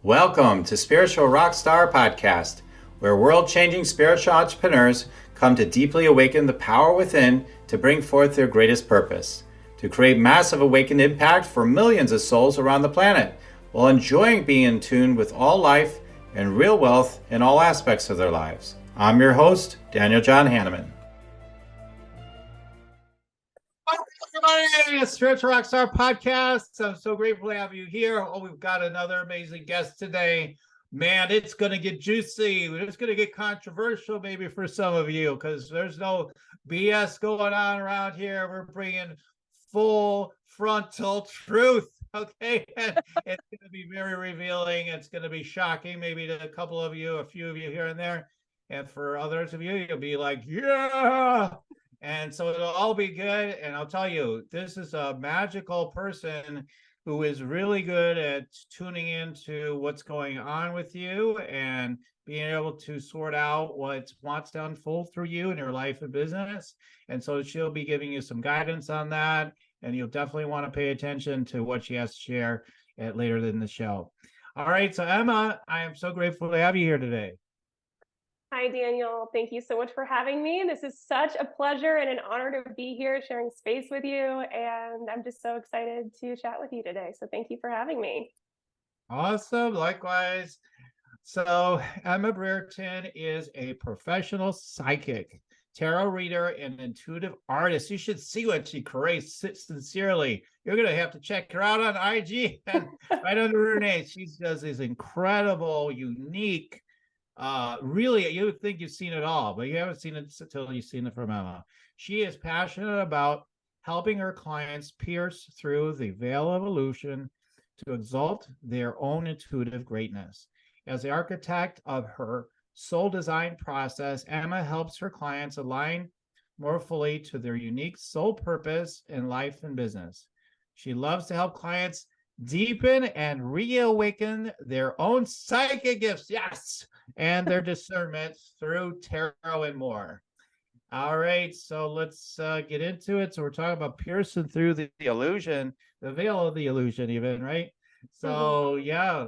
Welcome to Spiritual Rockstar Podcast, where world-changing spiritual entrepreneurs come to deeply awaken the power within to bring forth their greatest purpose, to create massive awakened impact for millions of souls around the planet, while enjoying being in tune with all life and real wealth in all aspects of their lives. I'm your host, Daniel John Hanneman. Everybody, it's Spiritual Rockstar Podcast. I'm so grateful to have you here. Oh, we've got another amazing guest today. Man, it's going to get juicy. It's going to get controversial maybe for some of you because there's no BS going on around here. We're bringing full frontal truth, okay? And it's going to be very revealing. It's going to be shocking maybe to a couple of you, a few of you here and there. And for others of you, you'll be like, yeah! And so it'll all be good. And I'll tell you, this is a magical person who is really good at tuning into what's going on with you and being able to sort out what wants to unfold through you in your life and business. And so she'll be giving you some guidance on that. And you'll definitely want to pay attention to what she has to share later in the show. All right. So Emma, I am so grateful to have you here today. Hi, Daniel. Thank you so much for having me. This is such a pleasure and an honor to be here sharing space with you. And I'm just so excited to chat with you today. So thank you for having me. Awesome. Likewise. So Emma Brereton is a professional psychic, tarot reader, and intuitive artist. You should see what she creates sincerely. You're going to have to check her out on IG and right under her name. She does these incredible, unique, really, you would think you've seen it all, but you haven't seen it until you've seen it from Emma. She is passionate about helping her clients pierce through the veil of illusion to exalt their own intuitive greatness. As the architect of her soul design process, Emma helps her clients align more fully to their unique soul purpose in life and business. She loves to help clients deepen and re-awaken their own psychic gifts, yes, and their discernment through tarot and more. All right, so let's get into it. So we're talking about piercing through the illusion, the veil of the illusion even, right? So yeah,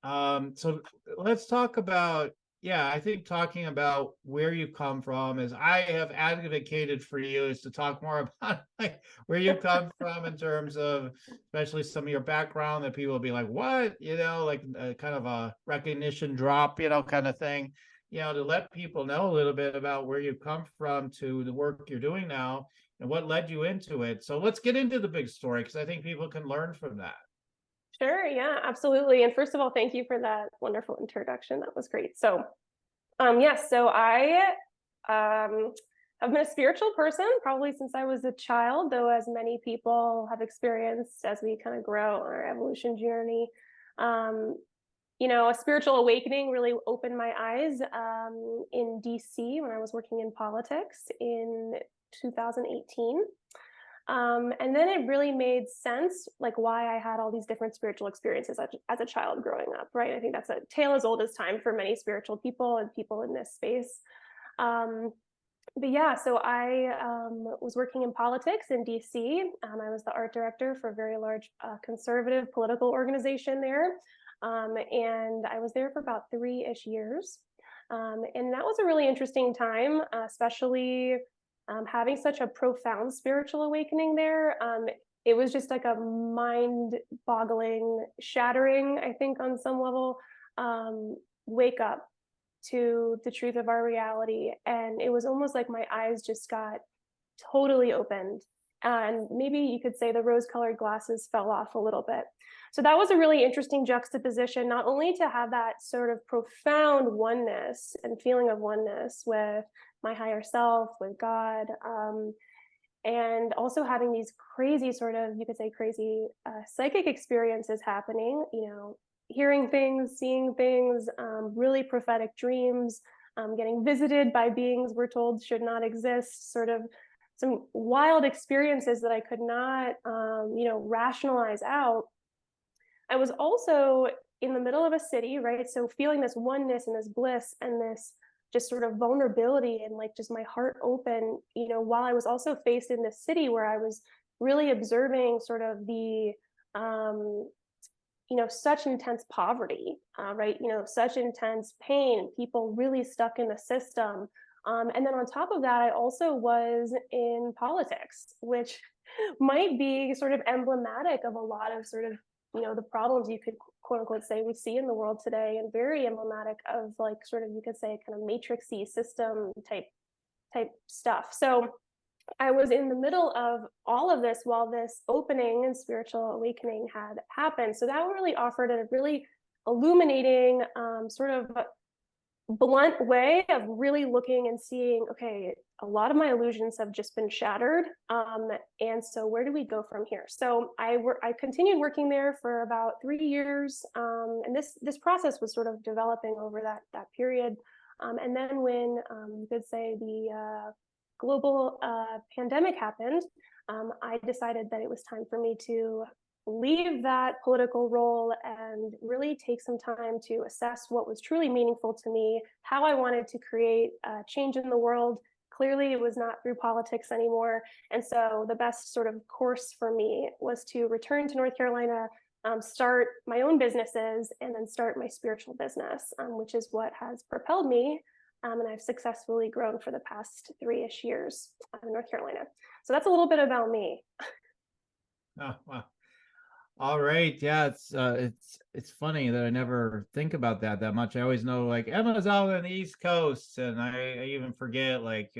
so let's talk about, I think talking about where you come from, as I have advocated for you, is to talk more about like where you come from in terms of especially some of your background that people will be like, what, like kind of a recognition drop, kind of thing, to let people know a little bit about where you come from to the work you're doing now and what led you into it. So let's get into the big story because I think people can learn from that. Sure. Yeah, absolutely. And first of all, thank you for that wonderful introduction. That was great. So, yes, so I have been a spiritual person probably since I was a child, though as many people have experienced as we kind of grow on our evolution journey. A spiritual awakening really opened my eyes in DC when I was working in politics in 2018. And then it really made sense, like why I had all these different spiritual experiences as a child growing up, right? I think that's a tale as old as time for many spiritual people and people in this space. But yeah, so I was working in politics in DC. I was the art director for a very large conservative political organization there. And I was there for about 3-ish years. And that was a really interesting time, especially having such a profound spiritual awakening there. It was just like a mind-boggling, shattering, I think on some level, wake up to the truth of our reality. And it was almost like my eyes just got totally opened. And maybe you could say the rose-colored glasses fell off a little bit. So that was a really interesting juxtaposition, not only to have that sort of profound oneness and feeling of oneness with my higher self, with God, and also having these crazy sort of, you could say crazy psychic experiences happening, hearing things, seeing things, really prophetic dreams, getting visited by beings we're told should not exist, sort of some wild experiences that I could not, rationalize out. I was also in the middle of a city, right? So feeling this oneness and this bliss and this just sort of vulnerability and like just my heart open, while I was also faced in this city where I was really observing sort of the such intense poverty, right? Such intense pain, people really stuck in the system. And then on top of that, I also was in politics, which might be sort of emblematic of a lot of sort of, the problems you could quote unquote say we see in the world today, and very emblematic of like sort of, you could say, kind of matrixy system type stuff. So I was in the middle of all of this while this opening and spiritual awakening had happened. So that really offered a really illuminating, sort of blunt way of really looking and seeing, okay, a lot of my illusions have just been shattered. And so where do we go from here? So I continued working there for about 3 years. And this process was sort of developing over that period. And then when you could say the global pandemic happened, I decided that it was time for me to leave that political role and really take some time to assess what was truly meaningful to me, how I wanted to create change in the world. Clearly, it was not through politics anymore. And so the best sort of course for me was to return to North Carolina, start my own businesses, and then start my spiritual business, which is what has propelled me. And I've successfully grown for the past 3-ish years in North Carolina. So that's a little bit about me. Oh, wow. All right. Yeah, it's funny that I never think about that much. I always know like Emma's out on the East Coast, and I even forget like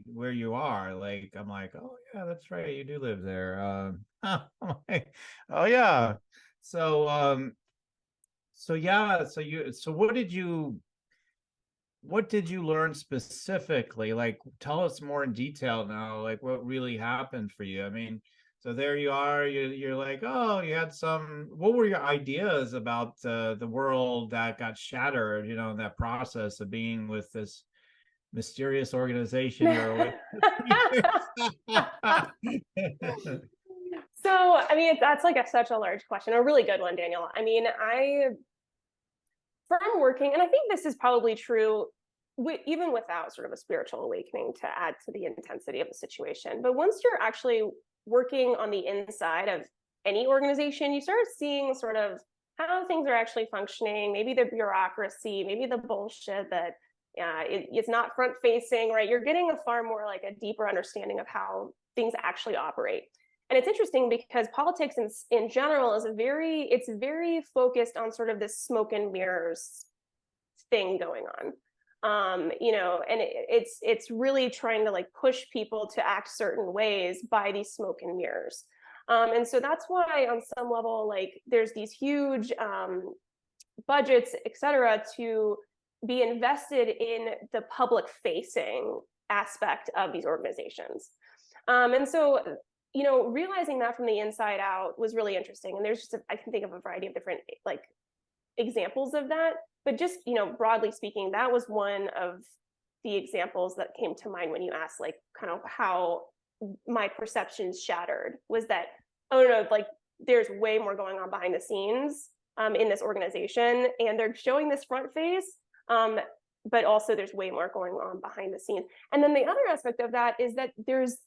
where you are. Like I'm like, oh yeah, that's right, you do live there. I'm like, oh yeah. So yeah, so what did you learn specifically? Like tell us more in detail now, like what really happened for you. I mean, so there you are, you're like, oh, you had what were your ideas about the world that got shattered, in that process of being with this mysterious organization you're with? So, I mean, that's like such a large question, a really good one, Daniel. I mean, from working, and I think this is probably true even without sort of a spiritual awakening to add to the intensity of the situation. But once you're actually working on the inside of any organization, you start seeing sort of how things are actually functioning, maybe the bureaucracy, maybe the bullshit that it's not front facing, right? You're getting a far more like a deeper understanding of how things actually operate. And it's interesting because politics in general is it's very focused on sort of this smoke and mirrors thing going on. And it's really trying to like push people to act certain ways by these smoke and mirrors. And so that's why on some level, like there's these huge budgets, et cetera, to be invested in the public facing aspect of these organizations. And so, realizing that from the inside out was really interesting. And there's just, I can think of a variety of different like examples of that. But just, broadly speaking, that was one of the examples that came to mind when you asked, like, kind of how my perceptions shattered, was that, oh, no, like, there's way more going on behind the scenes in this organization. And they're showing this front face, but also there's way more going on behind the scenes. And then the other aspect of that is that there's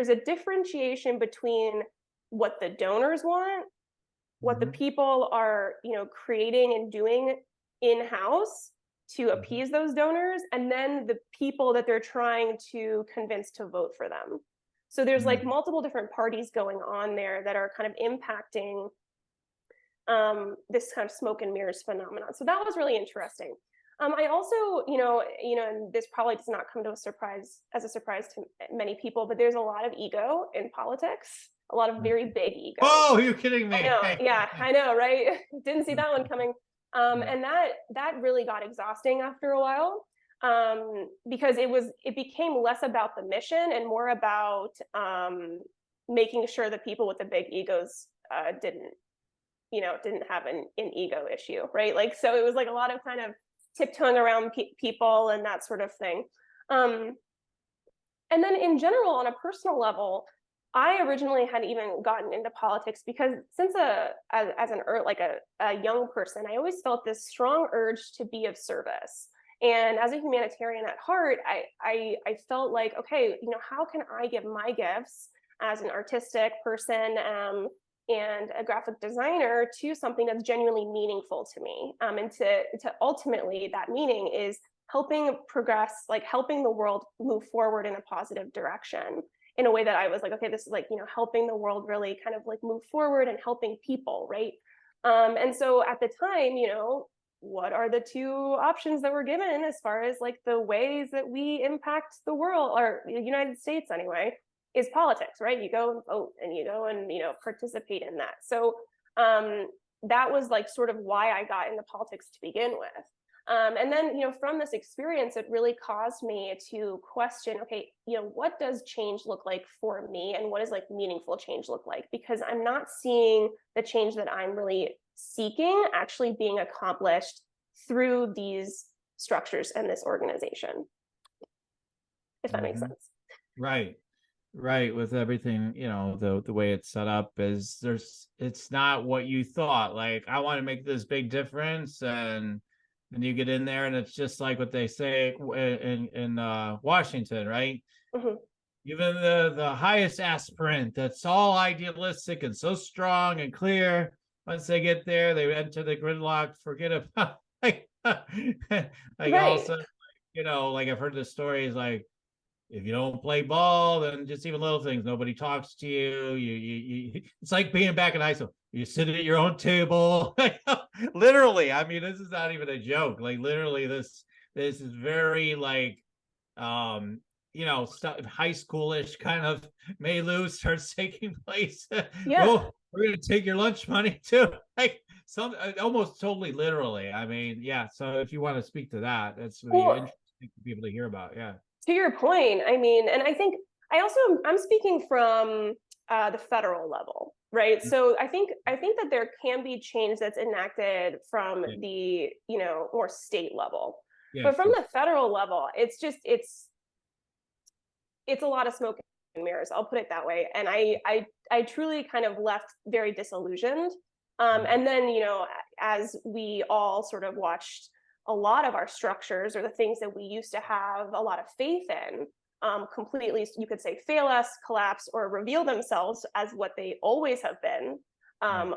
a differentiation between what the donors want, what the people are, creating and doing in-house to appease those donors, and then the people that they're trying to convince to vote for them. So there's like multiple different parties going on there that are kind of impacting this kind of smoke and mirrors phenomenon. So that was really interesting. I also, and this probably does not come as a surprise to many people, but there's a lot of ego in politics, a lot of very big egos. Oh, you're kidding me. I know. Yeah, I know, right? Didn't see that one coming. And that really got exhausting after a while, because it became less about the mission and more about making sure that people with the big egos didn't have an ego issue, right? Like, so it was like a lot of kind of tiptoeing around people and that sort of thing. And then in general, on a personal level, I originally had even gotten into politics because since as a young person, I always felt this strong urge to be of service. And as a humanitarian at heart, I felt like, okay, how can I give my gifts as an artistic person and a graphic designer to something that's genuinely meaningful to me. And to ultimately, that meaning is helping progress, like helping the world move forward in a positive direction in a way that I was like, okay, this is like, helping the world really kind of like move forward and helping people, right? And so at the time, what are the two options that were given as far as like the ways that we impact the world, or the United States anyway, is politics, right? You go and vote and you go and, participate in that. So that was like sort of why I got into politics to begin with. And then, from this experience, it really caused me to question, okay, what does change look like for me? And what does like meaningful change look like? Because I'm not seeing the change that I'm really seeking actually being accomplished through these structures and this organization, if that makes sense. Right. Right. With everything, the way it's set up is it's not what you thought. Like, I want to make this big difference, and then you get in there and it's just like what they say in Washington, right? Mm-hmm. Even the highest aspirant that's all idealistic and so strong and clear, once they get there, they enter the gridlock, forget about like Right. also, like I've heard the stories like, if you don't play ball, then just even little things, nobody talks to you. You it's like being back in high school. You sit at your own table. Literally, I mean, this is not even a joke. Like literally, this is very like stuff, high schoolish kind of milieu starts taking place. Yeah. Well, we're gonna take your lunch money too. Like some almost totally literally. I mean, yeah. So if you want to speak to that, that's really interesting for people to hear about. Yeah. To your point, I mean, and I think I'm speaking from the federal level, right? So I think that there can be change that's enacted from the more state level, but from the federal level, it's a lot of smoke and mirrors. I'll put it that way, and I truly kind of left very disillusioned. And then as we all sort of watched a lot of our structures or the things that we used to have a lot of faith in completely, you could say, fail us, collapse, or reveal themselves as what they always have been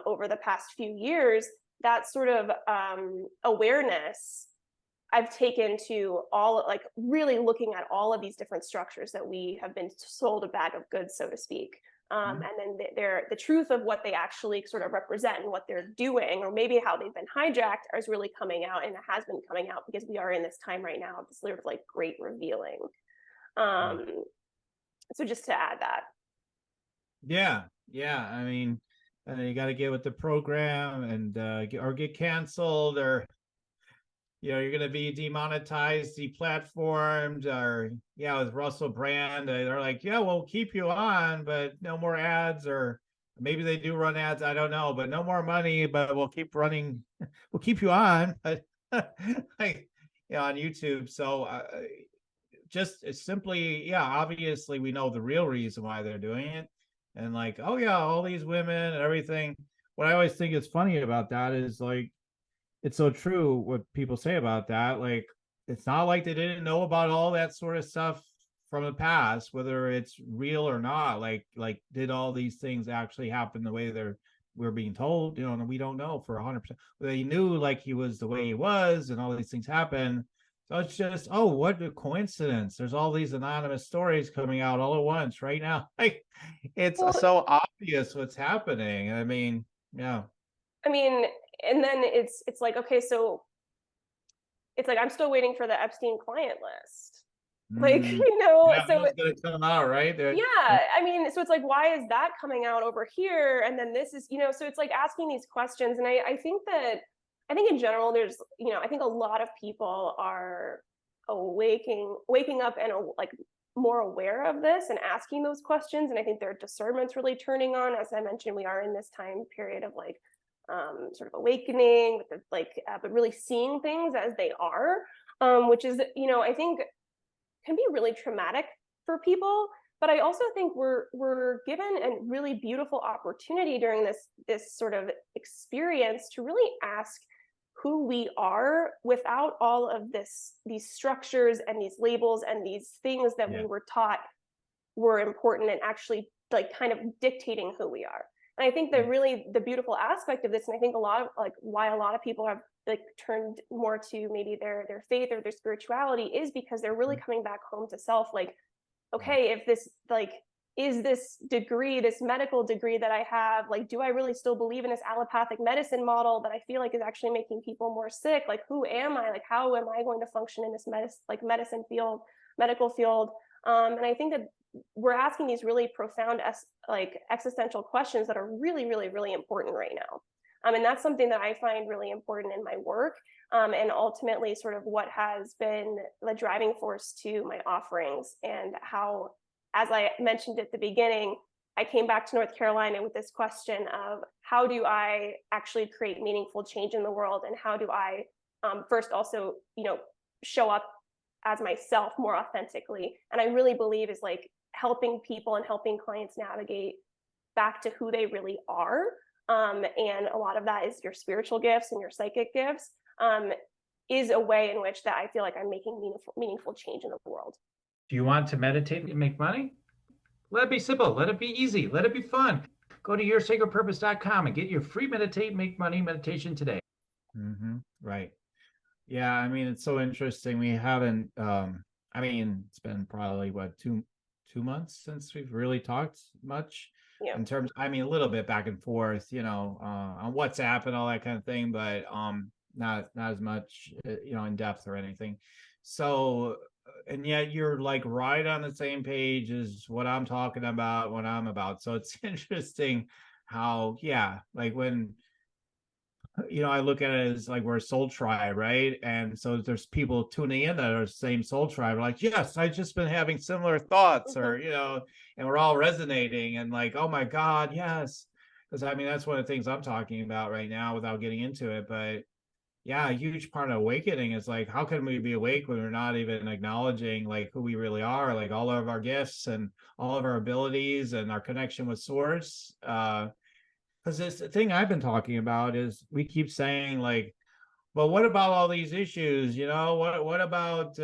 over the past few years. That sort of awareness I've taken to all, like really looking at all of these different structures that we have been sold a bag of goods, so to speak. And then the truth of what they actually sort of represent and what they're doing, or maybe how they've been hijacked, is really coming out, and it has been coming out because we are in this time right now of this sort of like great revealing. So just to add that. Yeah. I mean, you got to get with the program and or get canceled, or you're going to be demonetized, deplatformed, or with Russell Brand, they're like, we'll keep you on, but no more ads, or maybe they do run ads, I don't know, but no more money, but we'll keep running, we'll keep you on, but like, on YouTube. So just it's simply, obviously we know the real reason why they're doing it, and like, all these women and everything. What I always think is funny about that is like, it's so true what people say about that. Like, it's not like they didn't know about all that sort of stuff from the past, whether it's real or not. Like did all these things actually happen the way we're being told? And we don't know for 100%. They knew like he was the way he was, and all these things happen. So it's just, what a coincidence. There's all these anonymous stories coming out all at once right now. Like, it's so obvious what's happening. I mean, yeah. I mean, and then it's like, okay, so it's like I'm still waiting for the Epstein client list. Like, so it's gonna come out, right? I mean, so it's like, why is that coming out over here? And then this is, so it's like asking these questions. And I think in general, there's, I think a lot of people are waking up and like more aware of this and asking those questions. And I think their discernment's really turning on. As I mentioned, we are in this time period of like sort of awakening, but really seeing things as they are, which is, I think can be really traumatic for people. But I also think we're given a really beautiful opportunity during this sort of experience to really ask who we are without all of these structures and these labels and these things that we were taught were important and actually like kind of dictating who we are. And I think that really the beautiful aspect of this, and I think a lot of like why a lot of people have like turned more to maybe their faith or their spirituality, is because they're really coming back home to self. Like, okay, if this like is this degree, this medical degree that I have, like, do I really still believe in this allopathic medicine model that I feel like is actually making people more sick? Like, who am I? Like, how am I going to function in this medicine field, medical field? And I think that we're asking these really profound like existential questions that are really, really, really important right now. And that's something that I find really important in my work, and ultimately sort of what has been the driving force to my offerings, and how, as I mentioned at the beginning, I came back to North Carolina with this question of how do I actually create meaningful change in the world, and how do I first also, show up as myself more authentically. And I really believe is like helping people and helping clients navigate back to who they really are. And a lot of that is your spiritual gifts and your psychic gifts, is a way in which that I feel like I'm making meaningful change in the world. Do you want to meditate and make money? Let it be simple. Let it be easy. Let it be fun. Go to yoursacredpurpose.com and get your free meditate, make money meditation today. Right. Yeah. I mean, it's so interesting. We haven't, it's been probably what, two months since we've really talked much in terms, a little bit back and forth, on WhatsApp and all that kind of thing, but, not as much, in depth or anything. So, and yet you're like right on the same page as what I'm talking about, what I'm about. So it's interesting how, like when, I look at it as like we're a soul tribe, right? And so there's people tuning in that are the same soul tribe, like, yes, I've just been having similar thoughts, or, and we're all resonating and like, oh my God, yes. Because that's one of the things I'm talking about right now without getting into it. But yeah, a huge part of awakening is like, how can we be awake when we're not even acknowledging like who we really are, like all of our gifts and all of our abilities and our connection with source? Because this thing I've been talking about is we keep saying like, well, what about all these issues? What about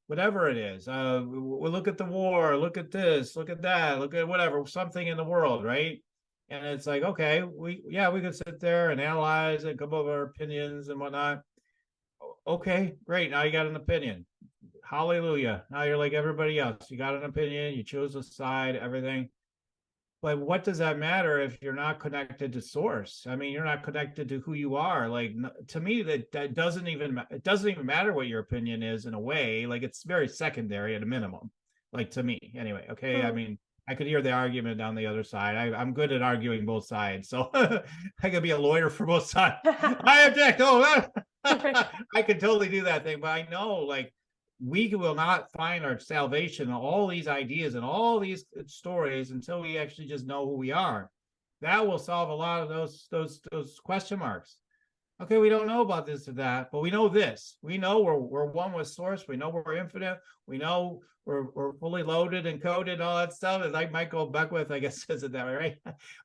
whatever it is? We look at the war, look at this, look at that, look at whatever, something in the world, right? And it's like, okay, we could sit there and analyze and come up with our opinions and whatnot. Okay, great. Now you got an opinion. Hallelujah. Now you're like everybody else. You got an opinion, you chose a side, everything. But what does that matter if you're not connected to source? You're not connected to who you are. Like, to me, that doesn't even matter what your opinion is in a way. Like, it's very secondary at a minimum, like to me anyway. Okay. I could hear the argument on the other side. I'm good at arguing both sides. So I could be a lawyer for both sides. I object. I could totally do that thing. But I know like we will not find our salvation in all these ideas and all these stories until we actually just know who we are. That will solve a lot of those question marks. Okay, we don't know about this or that, but we know this. We know we're one with source. We know we're infinite. We know we're fully loaded and coded and all that stuff. And like Michael Beckwith, I guess, says it that way, right?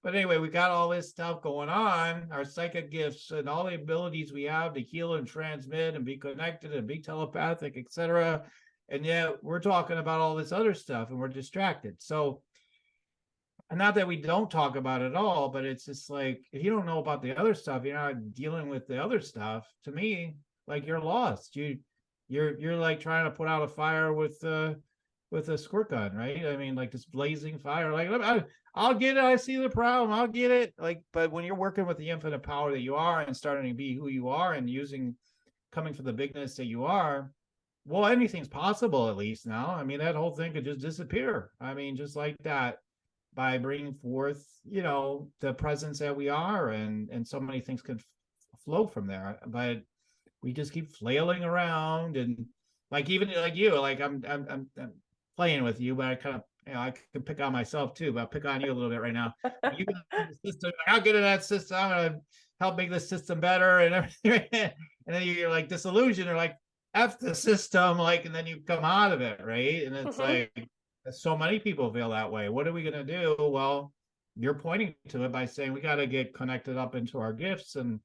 But anyway, we got all this stuff going on, our psychic gifts and all the abilities we have to heal and transmit and be connected and be telepathic, etc. And yet we're talking about all this other stuff and we're distracted. So, and not that we don't talk about it all, but it's just like, if you don't know about the other stuff, you're not dealing with the other stuff. To me, like you're lost. You're like trying to put out a fire with a squirt gun, right? Like this blazing fire. Like I'll get it. I see the problem. I'll get it. Like, but when you're working with the infinite power that you are and starting to be who you are and coming from the bigness that you are, well, anything's possible at least now. That whole thing could just disappear. Just like that. By bringing forth, the presence that we are, and so many things can flow from there. But we just keep flailing around, and like even like you, like I'm playing with you, but I kind of I can pick on myself too, but I'll pick on you a little bit right now. You can the system, I'll get in that system. I'm gonna help make the system better and everything. And then you're like disillusioned, or like F the system, like, and then you come out of it, right? And it's like. So many people feel that way. What are we going to do? Well, you're pointing to it by saying we got to get connected up into our gifts and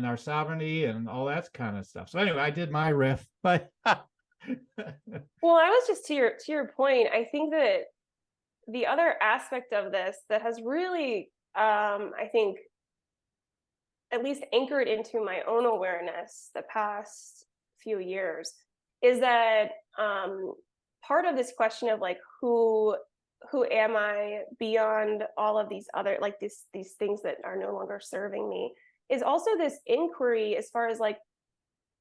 our sovereignty and all that kind of stuff. So anyway, I did my riff, but well, I was just to your point. I think that the other aspect of this that has really I think, at least anchored into my own awareness the past few years, is that part of this question of like who am I beyond all of these other, like these things that are no longer serving me, is also this inquiry as far as like,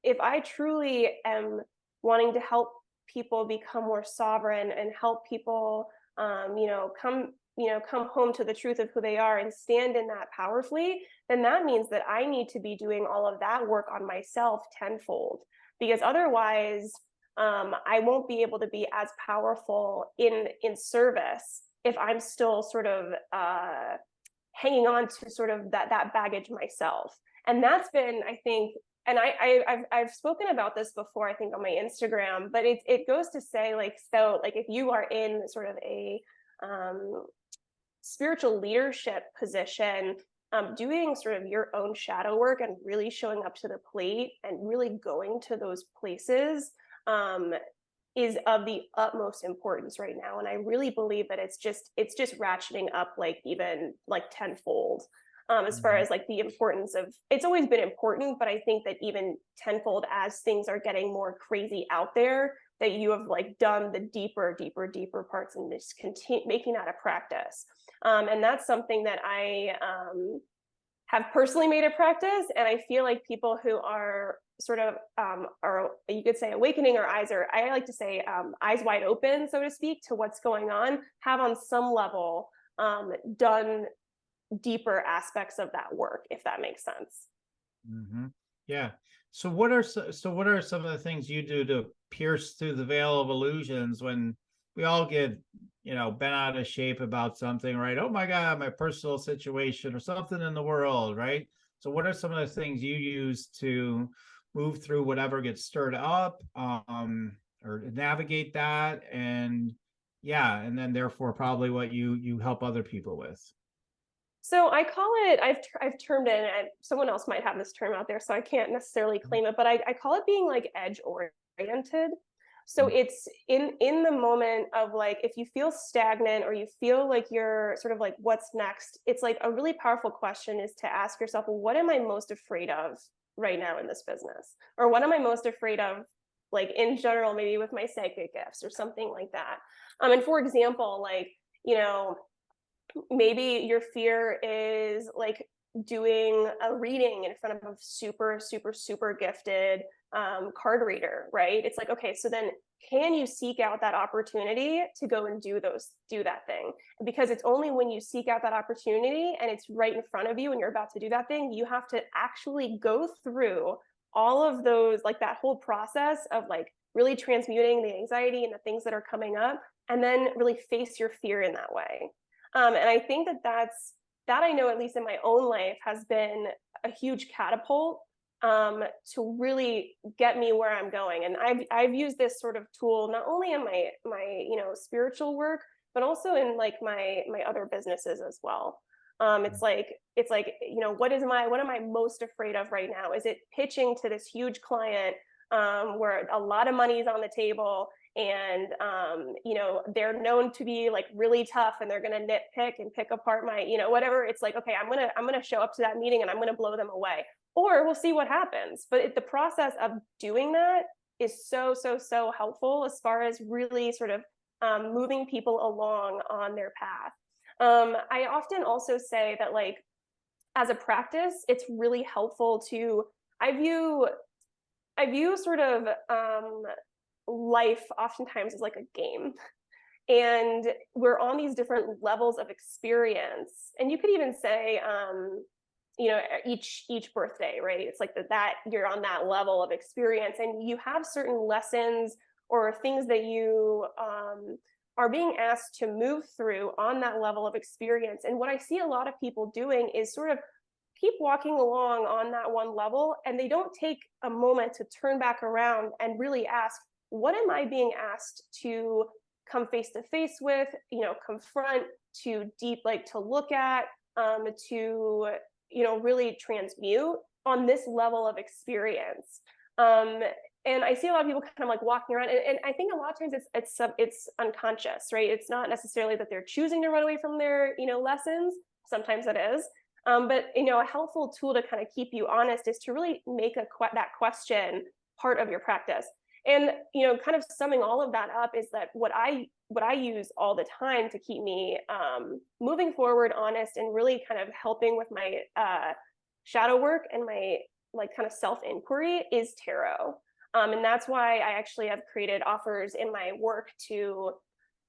if I truly am wanting to help people become more sovereign and help people, come home to the truth of who they are and stand in that powerfully, then that means that I need to be doing all of that work on myself tenfold, because otherwise, I won't be able to be as powerful in service if I'm still sort of hanging on to sort of that baggage myself. And that's been, I think, and I've spoken about this before, I think on my Instagram, but it goes to say like, so like if you are in sort of a spiritual leadership position, doing sort of your own shadow work and really showing up to the plate and really going to those places is of the utmost importance right now. And I really believe that it's just ratcheting up like even like tenfold. As far as like the importance of, it's always been important, but I think that even tenfold as things are getting more crazy out there, that you have like done the deeper parts and just continue making that a practice. And that's something that I have personally made a practice. And I feel like people who are sort of, are, you could say awakening, or I like to say eyes wide open, so to speak, to what's going on, have on some level done deeper aspects of that work, if that makes sense. Mm-hmm. Yeah. So what are some of the things you do to pierce through the veil of illusions when we all get, bent out of shape about something, right? Oh my God, my personal situation or something in the world, right? So what are some of the things you use to move through whatever gets stirred up, or navigate that? And yeah, and then therefore probably what you help other people with. So I call it, I've termed it, and someone else might have this term out there, so I can't necessarily claim it, but I call it being like edge oriented. So it's in the moment of like, if you feel stagnant or you feel like you're sort of like, what's next? It's like a really powerful question is to ask yourself, well, what am I most afraid of right now in this business? Or what am I most afraid of, like in general, maybe with my psychic gifts or something like that. And for example, like, maybe your fear is like doing a reading in front of a super gifted card reader, right? It's like, okay, so then can you seek out that opportunity to go and do that thing? Because it's only when you seek out that opportunity and it's right in front of you and you're about to do that thing, you have to actually go through all of those, like that whole process of like really transmuting the anxiety and the things that are coming up, and then really face your fear in that way. And I think that I know, at least in my own life, has been a huge catapult to really get me where I'm going. And I've used this sort of tool not only in my spiritual work, but also in like my other businesses as well. It's like what am I most afraid of right now? Is it pitching to this huge client where a lot of money is on the table, and they're known to be like really tough, and they're going to nitpick and pick apart my whatever. It's like, okay, I'm gonna show up to that meeting and I'm gonna blow them away, or we'll see what happens. But the process of doing that is so helpful as far as really sort of moving people along on their path. I often also say that, like, as a practice, it's really helpful to, I view sort of life oftentimes as like a game, and we're on these different levels of experience. And you could even say each birthday, right? It's like that you're on that level of experience, and you have certain lessons or things that you are being asked to move through on that level of experience. And what I see a lot of people doing is sort of keep walking along on that one level, and they don't take a moment to turn back around and really ask, what am I being asked to come face to face with, confront, to look at, to, really transmute on this level of experience. And I see a lot of people kind of like walking around, and I think a lot of times it's unconscious, right? It's not necessarily that they're choosing to run away from their, lessons, Sometimes it is. But a helpful tool to kind of keep you honest is to really make that question part of your practice. And kind of summing all of that up is that what I use all the time to keep me moving forward, honest, and really kind of helping with my shadow work and my like kind of self inquiry is tarot. And that's why I actually have created offers in my work to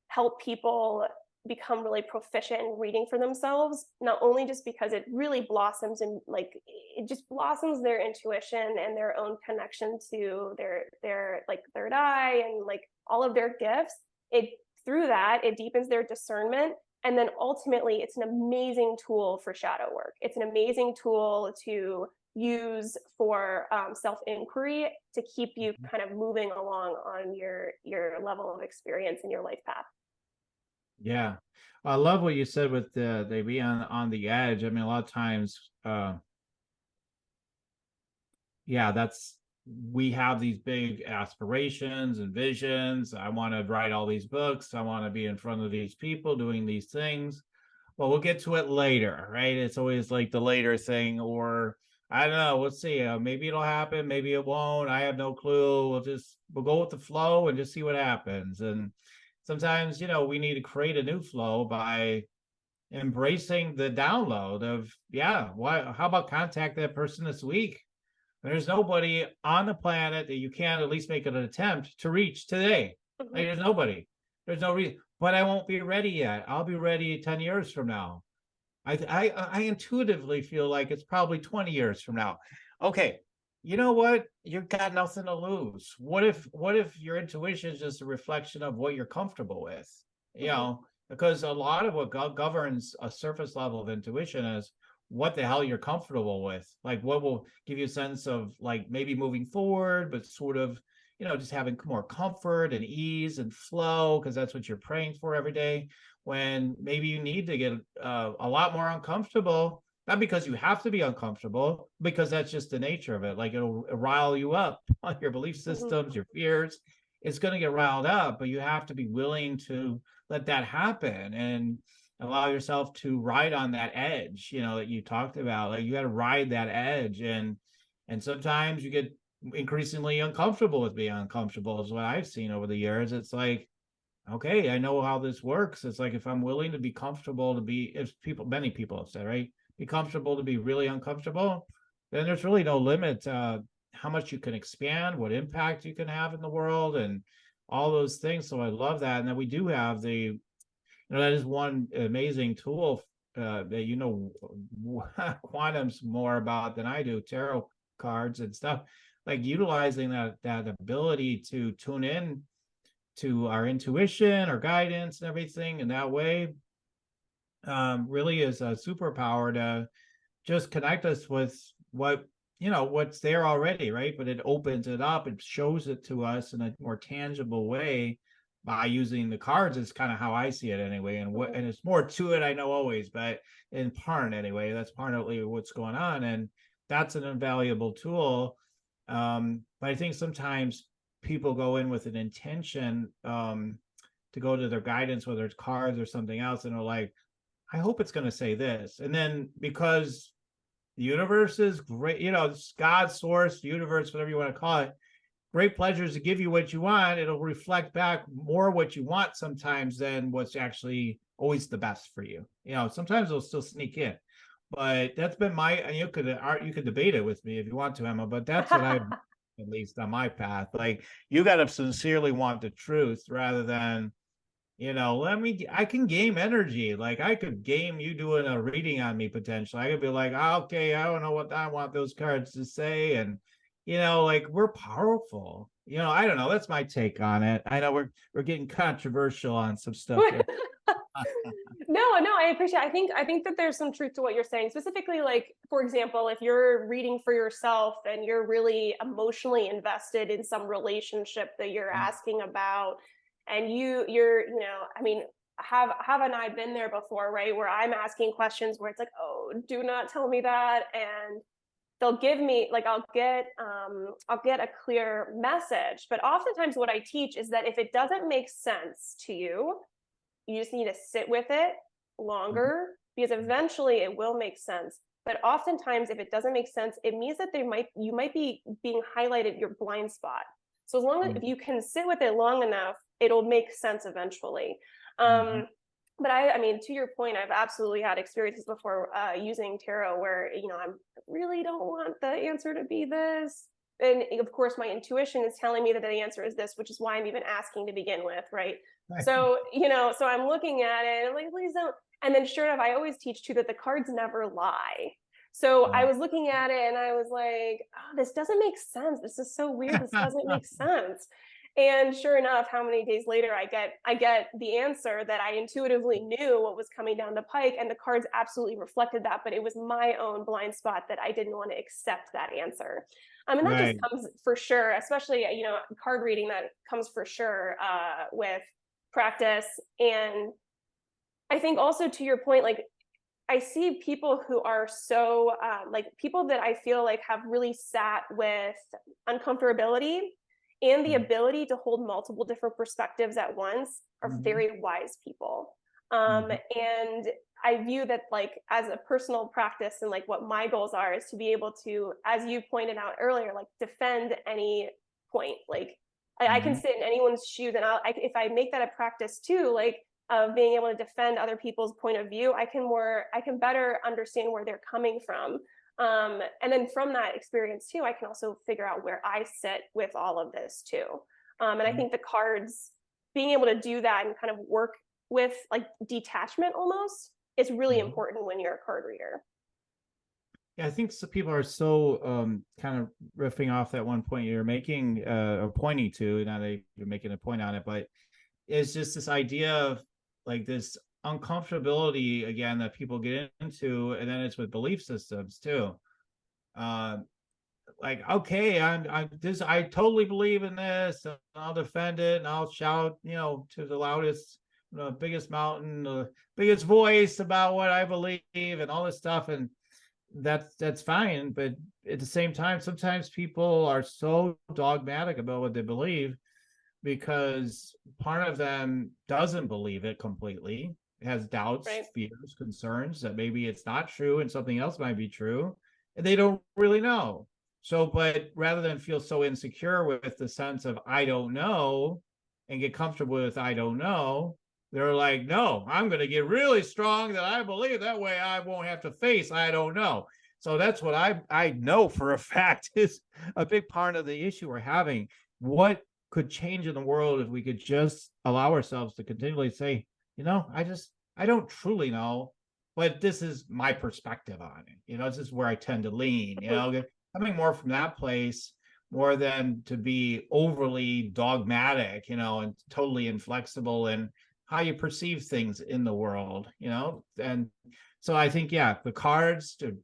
help people become really proficient in reading for themselves, not only just because it really blossoms and like it just blossoms their intuition and their own connection to their like third eye and like all of their gifts. Through that it deepens their discernment, and then ultimately it's an amazing tool for shadow work. It's an amazing tool to use for self-inquiry to keep you kind of moving along on your level of experience in your life path. Yeah. I love what you said with they be on the edge. I mean, a lot of times, we have these big aspirations and visions. I want to write all these books. I want to be in front of these people doing these things. Well, we'll get to it later, right? It's always like the later thing, or I don't know. We'll see. Maybe it'll happen. Maybe it won't. I have no clue. We'll go with the flow and just see what happens. And sometimes, we need to create a new flow by embracing the download of, how about contact that person this week? There's nobody on the planet that you can't at least make an attempt to reach today. Like, there's nobody. There's no reason. But I won't be ready yet. I'll be ready 10 years from now. I intuitively feel like it's probably 20 years from now. Okay, you know what? You've got nothing to lose. What if your intuition is just a reflection of what you're comfortable with? Because a lot of what governs a surface level of intuition is what the hell you're comfortable with. Like, what will give you a sense of like maybe moving forward, but sort of, just having more comfort and ease and flow, because that's what you're praying for every day. When maybe you need to get a lot more uncomfortable, not because you have to be uncomfortable, because that's just the nature of it. Like, it'll rile you up on your belief systems, your fears. It's going to get riled up, but you have to be willing to let that happen and allow yourself to ride on that edge, that you talked about. Like, you got to ride that edge. And sometimes you get increasingly uncomfortable with being uncomfortable, is what I've seen over the years. It's like, okay, I know how this works. It's like, if I'm willing to be comfortable many people have said, right, be comfortable to be really uncomfortable, then there's really no limit how much you can expand, what impact you can have in the world, and all those things. So I love that. And then we do have that is one amazing tool that quantum's more about than I do, tarot cards and stuff, like utilizing that ability to tune in to our intuition or guidance and everything in that way really is a superpower to just connect us with what's there already, right? But it opens it up, it shows it to us in a more tangible way by using the cards. Is kind of how I see it anyway. And it's more to it, I know, always, but in part anyway, that's partly what's going on, and that's an invaluable tool. But I think sometimes people go in with an intention to go to their guidance, whether it's cards or something else, and they're like, I hope it's going to say this. And then because the universe is great, it's God, source, universe, whatever you want to call it, great pleasures to give you what you want. It'll reflect back more what you want sometimes than what's actually always the best for you. Sometimes it'll still sneak in. But that's been you could debate it with me if you want to, Emma, but that's what I've at least on my path. Like, you got to sincerely want the truth rather than, I can game energy. Like, I could game you doing a reading on me potentially. I could be like, okay, I don't know what I want those cards to say. And, like, we're powerful. I don't know. That's my take on it. I know we're getting controversial on some stuff here. No, I appreciate it. I think that there's some truth to what you're saying. Specifically, like, for example, if you're reading for yourself and you're really emotionally invested in some relationship that you're asking about, and you're I mean, haven't I been there before, right? Where I'm asking questions where it's like, oh, do not tell me that. And they'll give me, like, I'll get a clear message. But oftentimes what I teach is that if it doesn't make sense to you, you just need to sit with it longer because eventually it will make sense. But oftentimes, if it doesn't make sense, it means that you might be being highlighted your blind spot. So as long as if you can sit with it long enough, it'll make sense eventually. But I mean, to your point, I've absolutely had experiences before using tarot where, I really don't want the answer to be this. And of course, my intuition is telling me that the answer is this, which is why I'm even asking to begin with, right? So, so I'm looking at it and I'm like, please don't. And then sure enough, I always teach too that the cards never lie. So I was looking at it and I was like, oh, this doesn't make sense. This is so weird. This doesn't make sense. And sure enough, how many days later I get the answer that I intuitively knew what was coming down the pike, and the cards absolutely reflected that, but it was my own blind spot that I didn't want to accept that answer. And that just comes for sure, especially, card reading, that comes for sure with practice. And I think also, to your point, like, I see people who are so people that I feel like have really sat with uncomfortability and the ability to hold multiple different perspectives at once are very wise people. And I view that, like, as a personal practice, and like what my goals are is to be able to, as you pointed out earlier, like, defend any point. Like, I can sit in anyone's shoes, and if I make that a practice too, like, of being able to defend other people's point of view, I can better understand where they're coming from. And then from that experience too, I can also figure out where I sit with all of this too. And I think the cards, being able to do that and kind of work with, like, detachment almost, is really important when you're a card reader. Yeah, I think some people are so kind of riffing off that one point you're making or pointing to. Now you're making a point on it, but it's just this idea of, like, this uncomfortability again that people get into, and then it's with belief systems too. Like, okay, I totally believe in this, and I'll defend it, and I'll shout, to the loudest, biggest mountain, the biggest voice about what I believe and all this stuff, and that's fine. But at the same time, sometimes people are so dogmatic about what they believe because part of them doesn't believe it completely, has doubts, fears, concerns that maybe it's not true and something else might be true, and they don't really know. So, but rather than feel so insecure with the sense of I don't know and get comfortable with I don't know, they're like, no, I'm going to get really strong that I believe, that way I won't have to face I don't know. So that's what I know for a fact is a big part of the issue we're having. What could change in the world if we could just allow ourselves to continually say, I don't truly know, but this is my perspective on it. This is where I tend to lean, coming more from that place more than to be overly dogmatic, and totally inflexible in how you perceive things in the world, And so I think, the cards to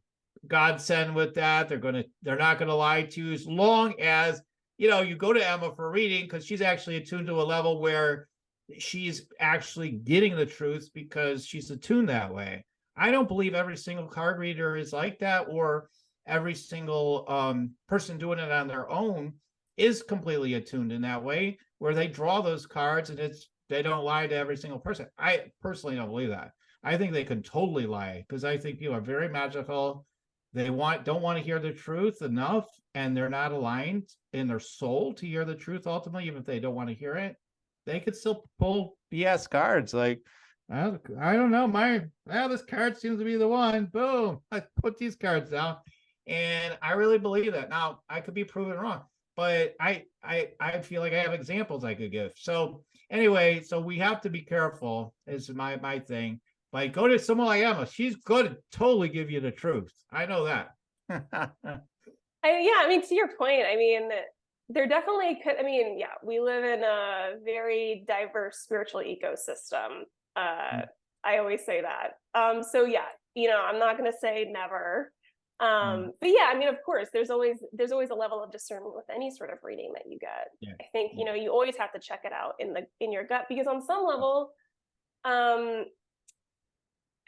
godsend with that. They're not going to lie to you as long as, you go to Emma for reading, because she's actually attuned to a level where she's actually getting the truth because she's attuned that way. I don't believe every single card reader is like that, or every single person doing it on their own is completely attuned in that way, where they draw those cards and they don't lie to every single person. I personally don't believe that. I think they can totally lie, because I think people are very magical. They don't want to hear the truth enough, and they're not aligned in their soul to hear the truth ultimately, even if they don't want to hear it. They could still pull BS cards like, I don't know, this card seems to be the one. Boom, I put these cards down. And I really believe that. Now, I could be proven wrong, but I feel like I have examples I could give. So anyway, so we have to be careful is my thing. Like, go to someone like Emma. She's going to totally give you the truth. I know that. To your point, there definitely could, we live in a very diverse spiritual ecosystem. I always say that. I'm not going to say never. But of course, there's always a level of discernment with any sort of reading that you get. I think, you always have to check it out in your gut, because on some level,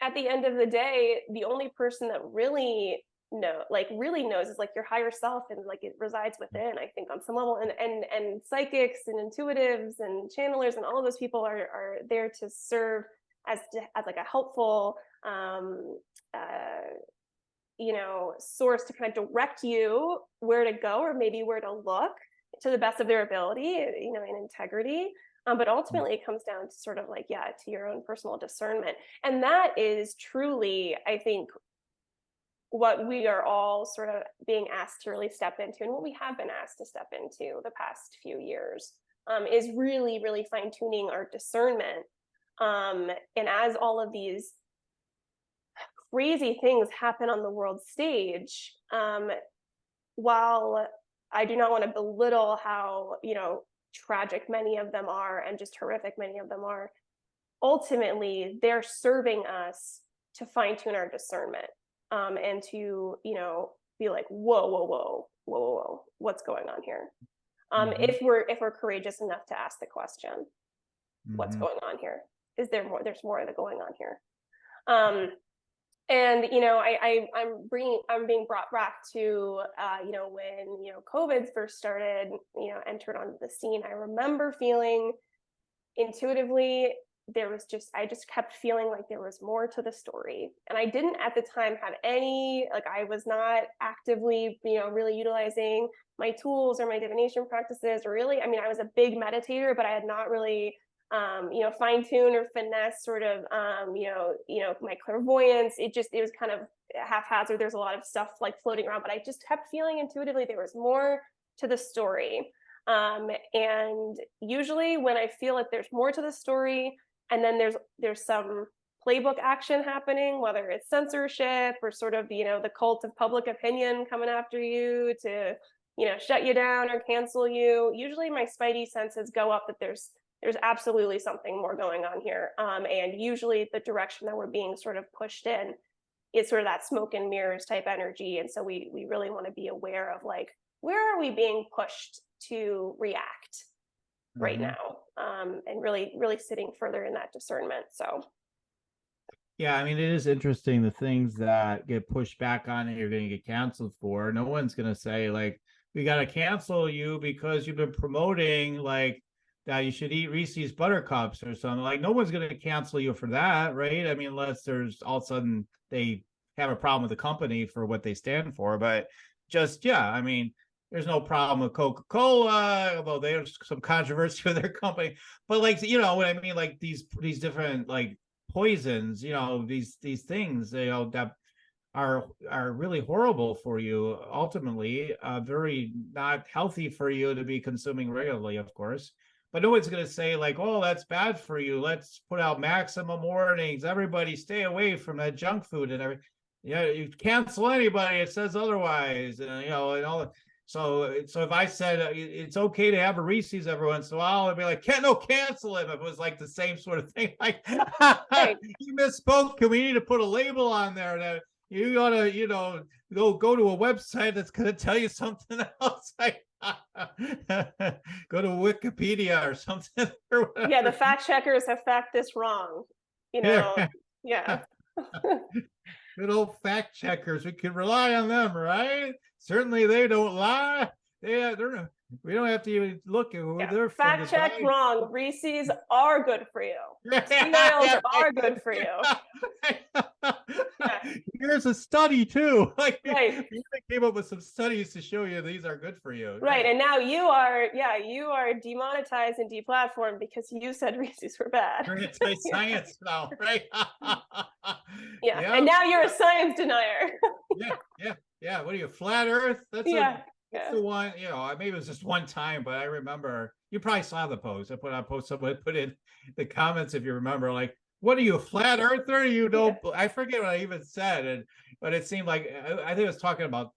at the end of the day, the only person that really knows is, like, your higher self, and, like, it resides within, I think, on some level. And psychics and intuitives and channelers and all of those people are there to serve as like a helpful source to kind of direct you where to go, or maybe where to look to the best of their ability, in integrity. But ultimately it comes down to sort of like, to your own personal discernment. And that is truly, I think, what we are all sort of being asked to really step into, and what we have been asked to step into the past few years, is really, really fine-tuning our discernment. And as all of these crazy things happen on the world stage, while I do not want to belittle how, tragic many of them are and just horrific many of them are, ultimately they're serving us to fine-tune our discernment, and to, be like, whoa, what's going on here? If we're courageous enough to ask the question, what's going on here? Is there more? There's more going on here. And I'm being brought back to when COVID first started, entered onto the scene. I remember feeling intuitively I just kept feeling like there was more to the story, and I didn't at the time have any, I was not actively really utilizing my tools or my divination practices, or really, I was a big meditator, but I had not really fine-tune or finesse sort of, my clairvoyance. It was kind of haphazard. There's a lot of stuff floating around, but I just kept feeling intuitively there was more to the story. And usually when I feel like there's more to the story, and then there's some playbook action happening, whether it's censorship or sort of, the cult of public opinion coming after you to, shut you down or cancel you, usually my spidey senses go up that there's absolutely something more going on here. And usually the direction that we're being sort of pushed in is sort of that smoke and mirrors type energy. And so we really want to be aware of where are we being pushed to react right now, and really, really sitting further in that discernment. So. Yeah, it is interesting, the things that get pushed back on and you're going to get canceled for. No one's going to say we got to cancel you because you've been promoting that you should eat Reese's Buttercups or something. No one's going to cancel you for that, right? Unless there's all of a sudden they have a problem with the company for what they stand for. But just, there's no problem with Coca-Cola, although there's some controversy with their company. But what I mean? These different poisons, these things, that are really horrible for you. Ultimately, very not healthy for you to be consuming regularly, of course. But no one's going to say oh, that's bad for you. Let's put out maximum warnings. Everybody stay away from that junk food and everything. You cancel anybody. It says otherwise, and and all that. So if I said it's okay to have a Reese's every once in a while, I'd be like, cancel him. If it was the same sort of thing, you misspoke. We need to put a label on there that you ought to, go to a website that's going to tell you something else. Go to Wikipedia or something. Or yeah, the fact checkers have fact this wrong. Yeah. Good old fact checkers. We can rely on them, right? Certainly they don't lie. We don't have to even look at where they're from. Fact check wrong. Reese's are good for you. Cereals are good for you. Here's a study too. Right. You came up with some studies to show you these are good for you. Right. And now you are demonetized and deplatformed because you said Reese's were bad. You're anti-science now, right? Yeah. And now you're a science denier. Yeah. What are you, flat Earth? That's the one. Maybe it was just one time, but I remember you probably saw the post. I put on post. Someone put in the comments, if you remember, what are you, a flat earther? You don't. I forget what I even said, but it seemed like I think I was talking about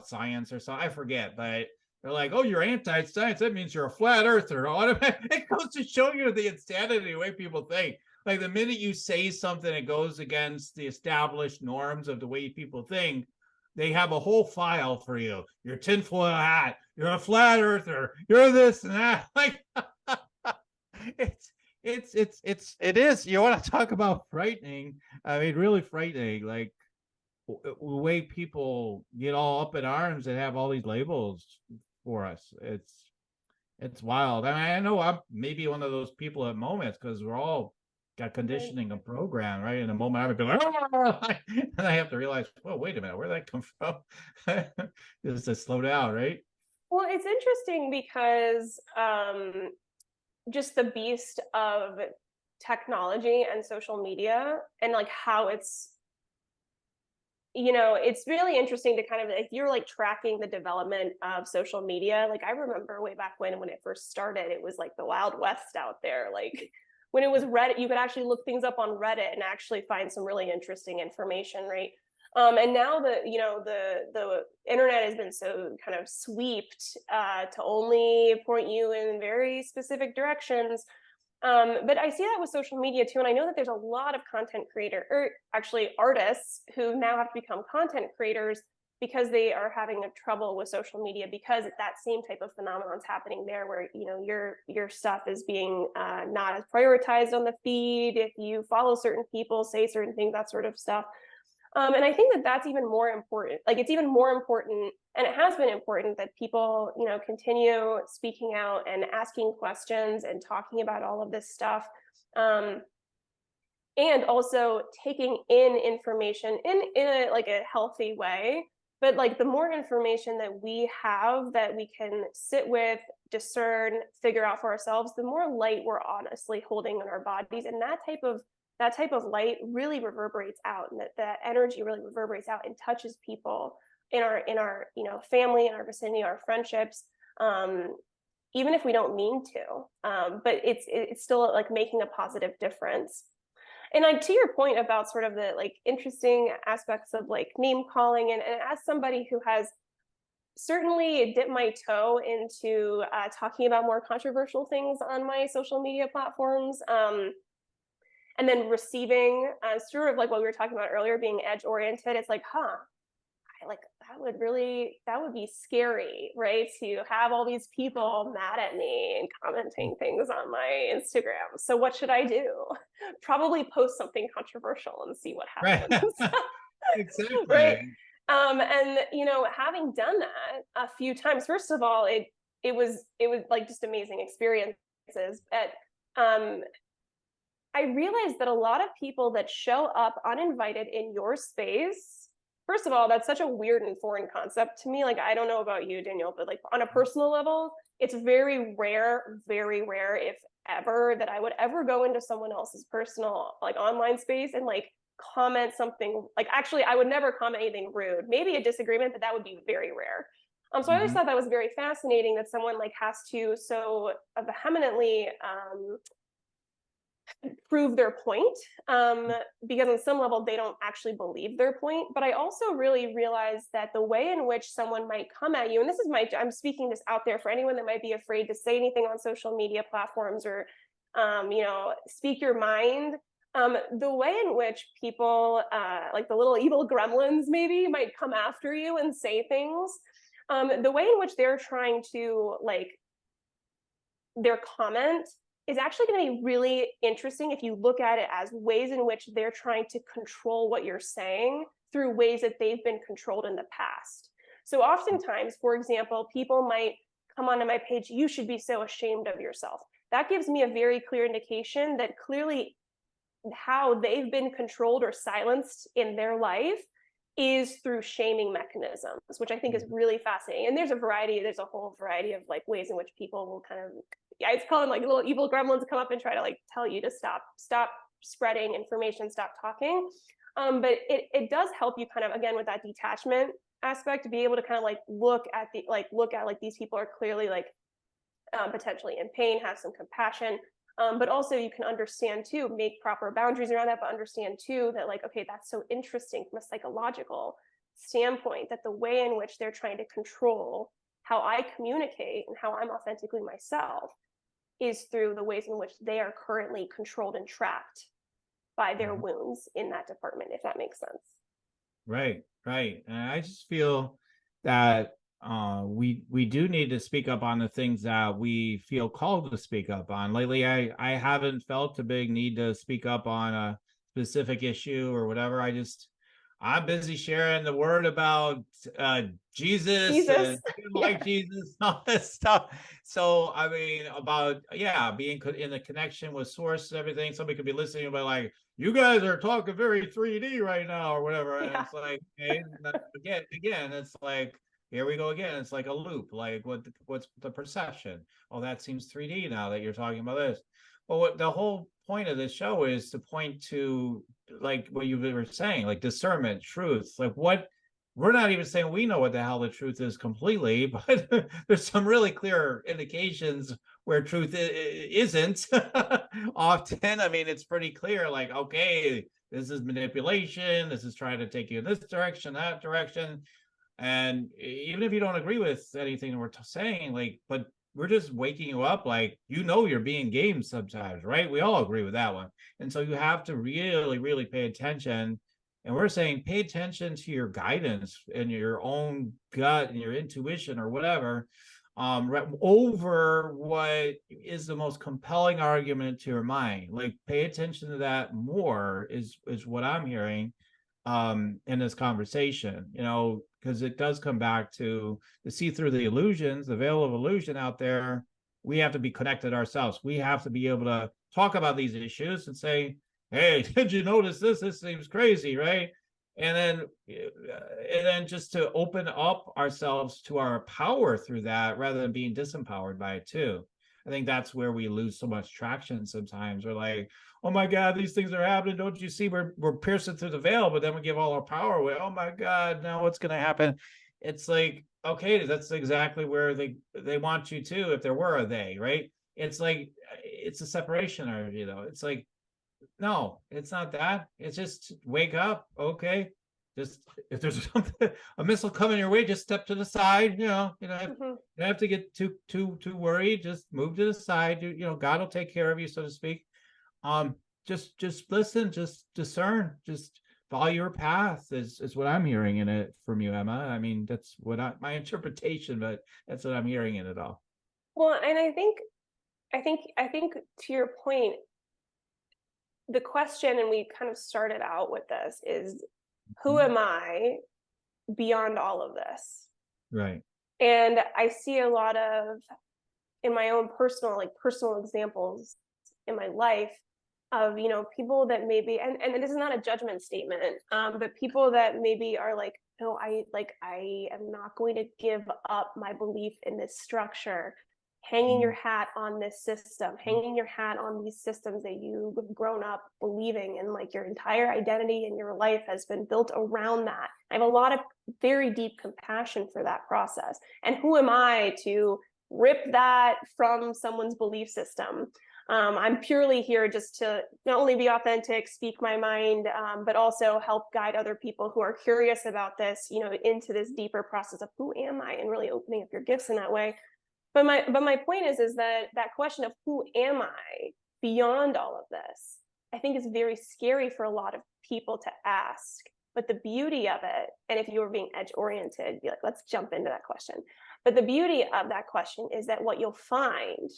science or something. I forget, but they're like, "Oh, you're anti-science. That means you're a flat earther." It goes to show you the insanity of the way people think. The minute you say something that goes against the established norms of the way people think, they have a whole file for you. You're tinfoil hat. You're a flat earther. You're this and that. It is. You want to talk about frightening? Really frightening. The way people get all up in arms and have all these labels for us. It's wild. I know I'm maybe one of those people at moments because we're all got conditioning and program, right? In a moment I would be like, "Ah!" And I have to realize, well, wait a minute, where did that come from? Just to slow down, right? Well, it's interesting because just the beast of technology and social media and like how it's, it's really interesting to kind of, if you're like tracking the development of social media, like I remember way back when it first started, it was like the Wild West out there. Like when it was Reddit, you could actually look things up on Reddit and actually find some really interesting information, right? And now the internet has been so kind of swept to only point you in very specific directions. But I see that with social media too. And I know that there's a lot of content creator, or actually artists, who now have to become content creators because they are having a trouble with social media, because that same type of phenomenon is happening there, where your stuff is being not as prioritized on the feed. If you follow certain people, say certain things, that sort of stuff. And I think that that's even more important. Like it's even more important, and it has been important, that people, continue speaking out and asking questions and talking about all of this stuff. And also taking in information in a like a healthy way. But like the more information that we have that we can sit with, discern, figure out for ourselves, the more light we're honestly holding in our bodies. And that type of light really reverberates out, and that energy really reverberates out and touches people in our family, in our vicinity, our friendships, even if we don't mean to. But it's still like making a positive difference. And like to your point about sort of the like interesting aspects of like name calling, and as somebody who has certainly dipped my toe into talking about more controversial things on my social media platforms, and then receiving sort of like what we were talking about earlier, being edge oriented, it's like, that would be scary, right? To have all these people mad at me and commenting things on my Instagram. So what should I do? Probably post something controversial and see what happens. Right. Exactly. Right. And having done that a few times, first of all, it was like just amazing experiences. But I realized that a lot of people that show up uninvited in your space, first of all, that's such a weird and foreign concept to me. Like, I don't know about you, Daniel, but like on a personal level, it's very rare, if ever, that I would ever go into someone else's personal, like online space and like comment something. Like, actually, I would never comment anything rude, maybe a disagreement, but that would be very rare. So I always thought that was very fascinating, that someone like has to so vehemently prove their point, because on some level they don't actually believe their point. But I also really realized that the way in which someone might come at you, and this is I'm speaking this out there for anyone that might be afraid to say anything on social media platforms, or speak your mind, the way in which people like the little evil gremlins maybe might come after you and say things, the way in which they're trying to like their comment is actually going to be really interesting if you look at it as ways in which they're trying to control what you're saying through ways that they've been controlled in the past. So oftentimes, for example, people might come onto my page, "You should be so ashamed of yourself." That gives me a very clear indication that clearly how they've been controlled or silenced in their life is through shaming mechanisms, which I think is really fascinating. And there's a whole variety of like ways in which people will kind of, I call them like little evil gremlins, come up and try to like tell you to stop spreading information, stop talking. But it does help you kind of, again, with that detachment aspect, to be able to kind of like look at these people are clearly like potentially in pain, have some compassion. But also you can understand too, make proper boundaries around that, but understand too that like, okay, that's so interesting from a psychological standpoint, that the way in which they're trying to control how I communicate and how I'm authentically myself is through the ways in which they are currently controlled and trapped by their wounds in that department, if that makes sense. Right. And I just feel that we do need to speak up on the things that we feel called to speak up on. Lately, I haven't felt a big need to speak up on a specific issue or whatever. I'm busy sharing the word about Jesus Jesus. and Yeah. like Jesus, all this stuff. So I mean, about being in the connection with source and everything. Somebody could be listening, but like, you guys are talking very 3D right now, or whatever. And Yeah. it's like, okay, again, it's like, here we go again. It's like a loop. Like, what's the perception? Oh, that seems 3D now that you're talking about this. Well, what the whole point of this show is to point to, like what you were saying, like discernment, truth. Like, what we're not even saying we know what the hell the truth is completely, but there's some really clear indications where truth isn't often. I mean, it's pretty clear, like, okay, this is manipulation, this is trying to take you in this direction, that direction. And even if you don't agree with anything we're saying, like, but we're just waking you up, like, you're being gamed sometimes, right? We all agree with that one. And so you have to really, really pay attention. And we're saying pay attention to your guidance and your own gut and your intuition or whatever, over what is the most compelling argument to your mind. Like, pay attention to that more is what I'm hearing in this conversation, because it does come back to see through the illusions, the veil of illusion out there. We have to be connected ourselves. We have to be able to talk about these issues and say, hey, did you notice this? This seems crazy, right? And then just to open up ourselves to our power through that rather than being disempowered by it too. I think that's where we lose so much traction sometimes. We're like, oh my God, these things are happening. Don't you see we're piercing through the veil, but then we give all our power away. Oh my God, now what's going to happen? It's like, okay, that's exactly where they want you to, if there were a they, right? It's like, it's a separation energy though. It's like, no, it's not that. It's just wake up. Okay. Just if there's something, a missile coming your way, just step to the side. Mhm. You don't have to get too worried. Just move to the side. God will take care of you, so to speak. Um, just listen, just discern, just follow your path is what I'm hearing in it from you, Emma. I mean, that's my interpretation, but that's what I'm hearing in it all. Well, and I think to your point, the question, and we kind of started out with this, is who Mhm. am I beyond all of this? Right. And I see a lot of, in my own personal examples in my life, of people that maybe, and this is not a judgment statement, but people that maybe are like, no, I am not going to give up my belief in this structure, hanging your Mhm. hat on this system, hanging your hat on these systems that you've grown up believing, and like your entire identity and your life has been built around that. I have a lot of very deep compassion for that process. And who am I to rip that from someone's belief system? I'm purely here just to not only be authentic, speak my mind, but also help guide other people who are curious about this, into this deeper process of who am I, and really opening up your gifts in that way. But my point is that question of who am I beyond all of this, I think is very scary for a lot of people to ask. But the beauty of it, and if you were being edge oriented, be like, let's jump into that question. But the beauty of that question is that what you'll find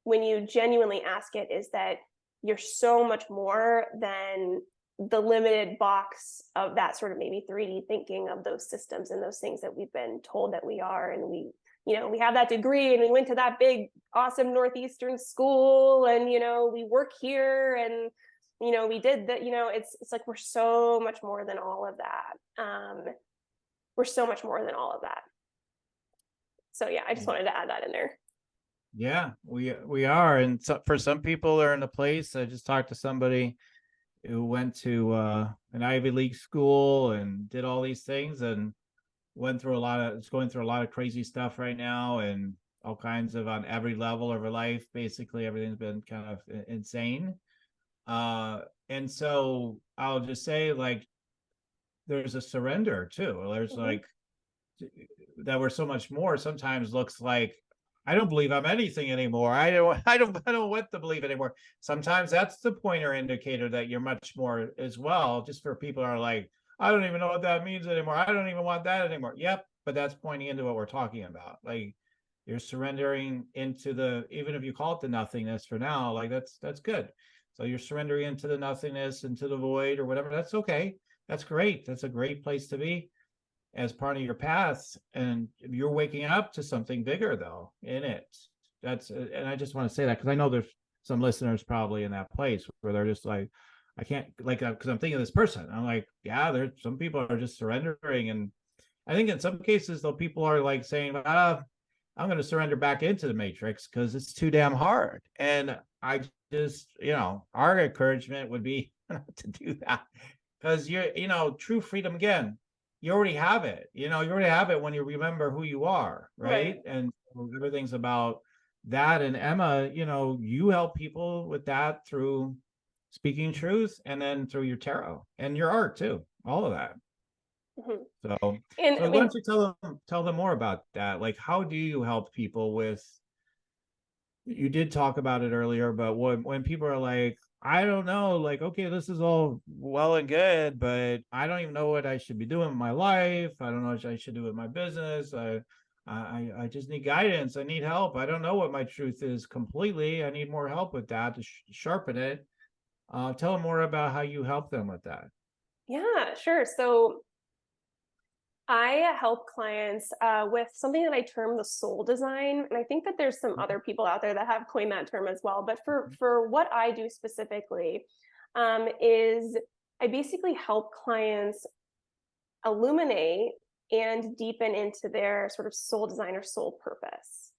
when you genuinely ask it is that you're so much more than the limited box of that sort of maybe 3D thinking of those systems and those things that we've been told that we are. And we have that degree and we went to that big, awesome Northeastern school, and, we work here, and, we did that. It's like, we're so much more than all of that. We're so much more than all of that. So yeah, I just wanted to add that in there. Yeah, we are. And so for some people they're in a place. I just talked to somebody who went to an Ivy League school and did all these things and it's going through a lot of crazy stuff right now, and all kinds of, on every level of her life, basically everything's been kind of insane. And so I'll just say, like, there's a surrender too. There's Mm-hmm. like, that we're so much more sometimes looks like, I don't believe I'm anything anymore. I don't want to believe anymore. Sometimes that's the pointer indicator that you're much more as well. Just for people who are like, I don't even know what that means anymore. I don't even want that anymore. Yep, but that's pointing into what we're talking about. Like, you're surrendering into the, even if you call it the nothingness for now, like that's good. So you're surrendering into the nothingness, into the void or whatever. That's okay. That's great. That's a great place to be as part of your path. And you're waking up to something bigger though in it. That's, and I just want to say that because I know there's some listeners probably in that place where they're just like, I can't, like, because I'm thinking of this person. I'm like, yeah, there's some people are just surrendering. And I think in some cases, though, people are like saying, I'm going to surrender back into the matrix because it's too damn hard. And I just, our encouragement would be to do that because true freedom again, you already have it. You already have it when you remember who you are, right? Right. And everything's about that. And Emma, you help people with that through speaking truth and then through your tarot and your art too, all of that. Mhm. So, And I why mean, don't you tell them more about that? Like, how do you help people with? You did talk about it earlier, but when people are like, I don't know, like, okay, this is all well and good, but I don't even know what I should be doing with my life. I don't know what I should do with my business. I just need guidance. I need help. I don't know what my truth is completely. I need more help with that to sharpen it. Tell them more about how you help them with that. yeah, sure. So I help clients with something that I term the soul design, and I think that there's some other people out there that have coined that term as well. But for what I do specifically, is I basically help clients illuminate and deepen into their sort of soul design or soul purpose.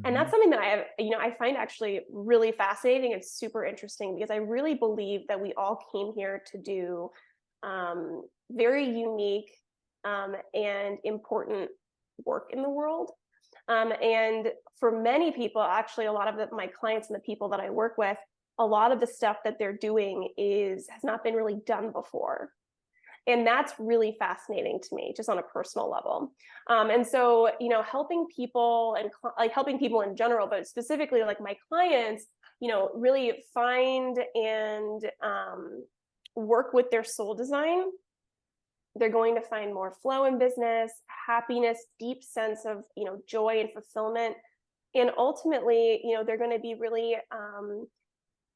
And that's Mm-hmm. something that I find actually really fascinating and super interesting because I really believe that we all came here to do very unique and important work in the world. And for many people, actually, a lot of my clients and the people that I work with, a lot of the stuff that they're doing has not been really done before. And that's really fascinating to me, just on a personal level. And so, helping people and like helping people in general, but specifically like my clients, really find and work with their soul design. They're going to find more flow in business, happiness, deep sense of, joy and fulfillment. And ultimately, they're going to be really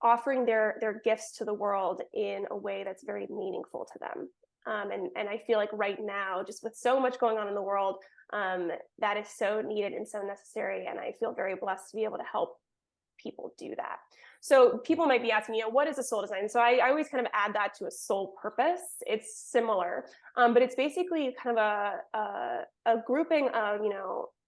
offering their gifts to the world in a way that's very meaningful to them. And I feel like right now, just with so much going on in the world, that is so needed and so necessary. And I feel very blessed to be able to help people do that. So people might be asking, what is a soul design? So I always kind of add that to a soul purpose. It's similar, but it's basically kind of a grouping of,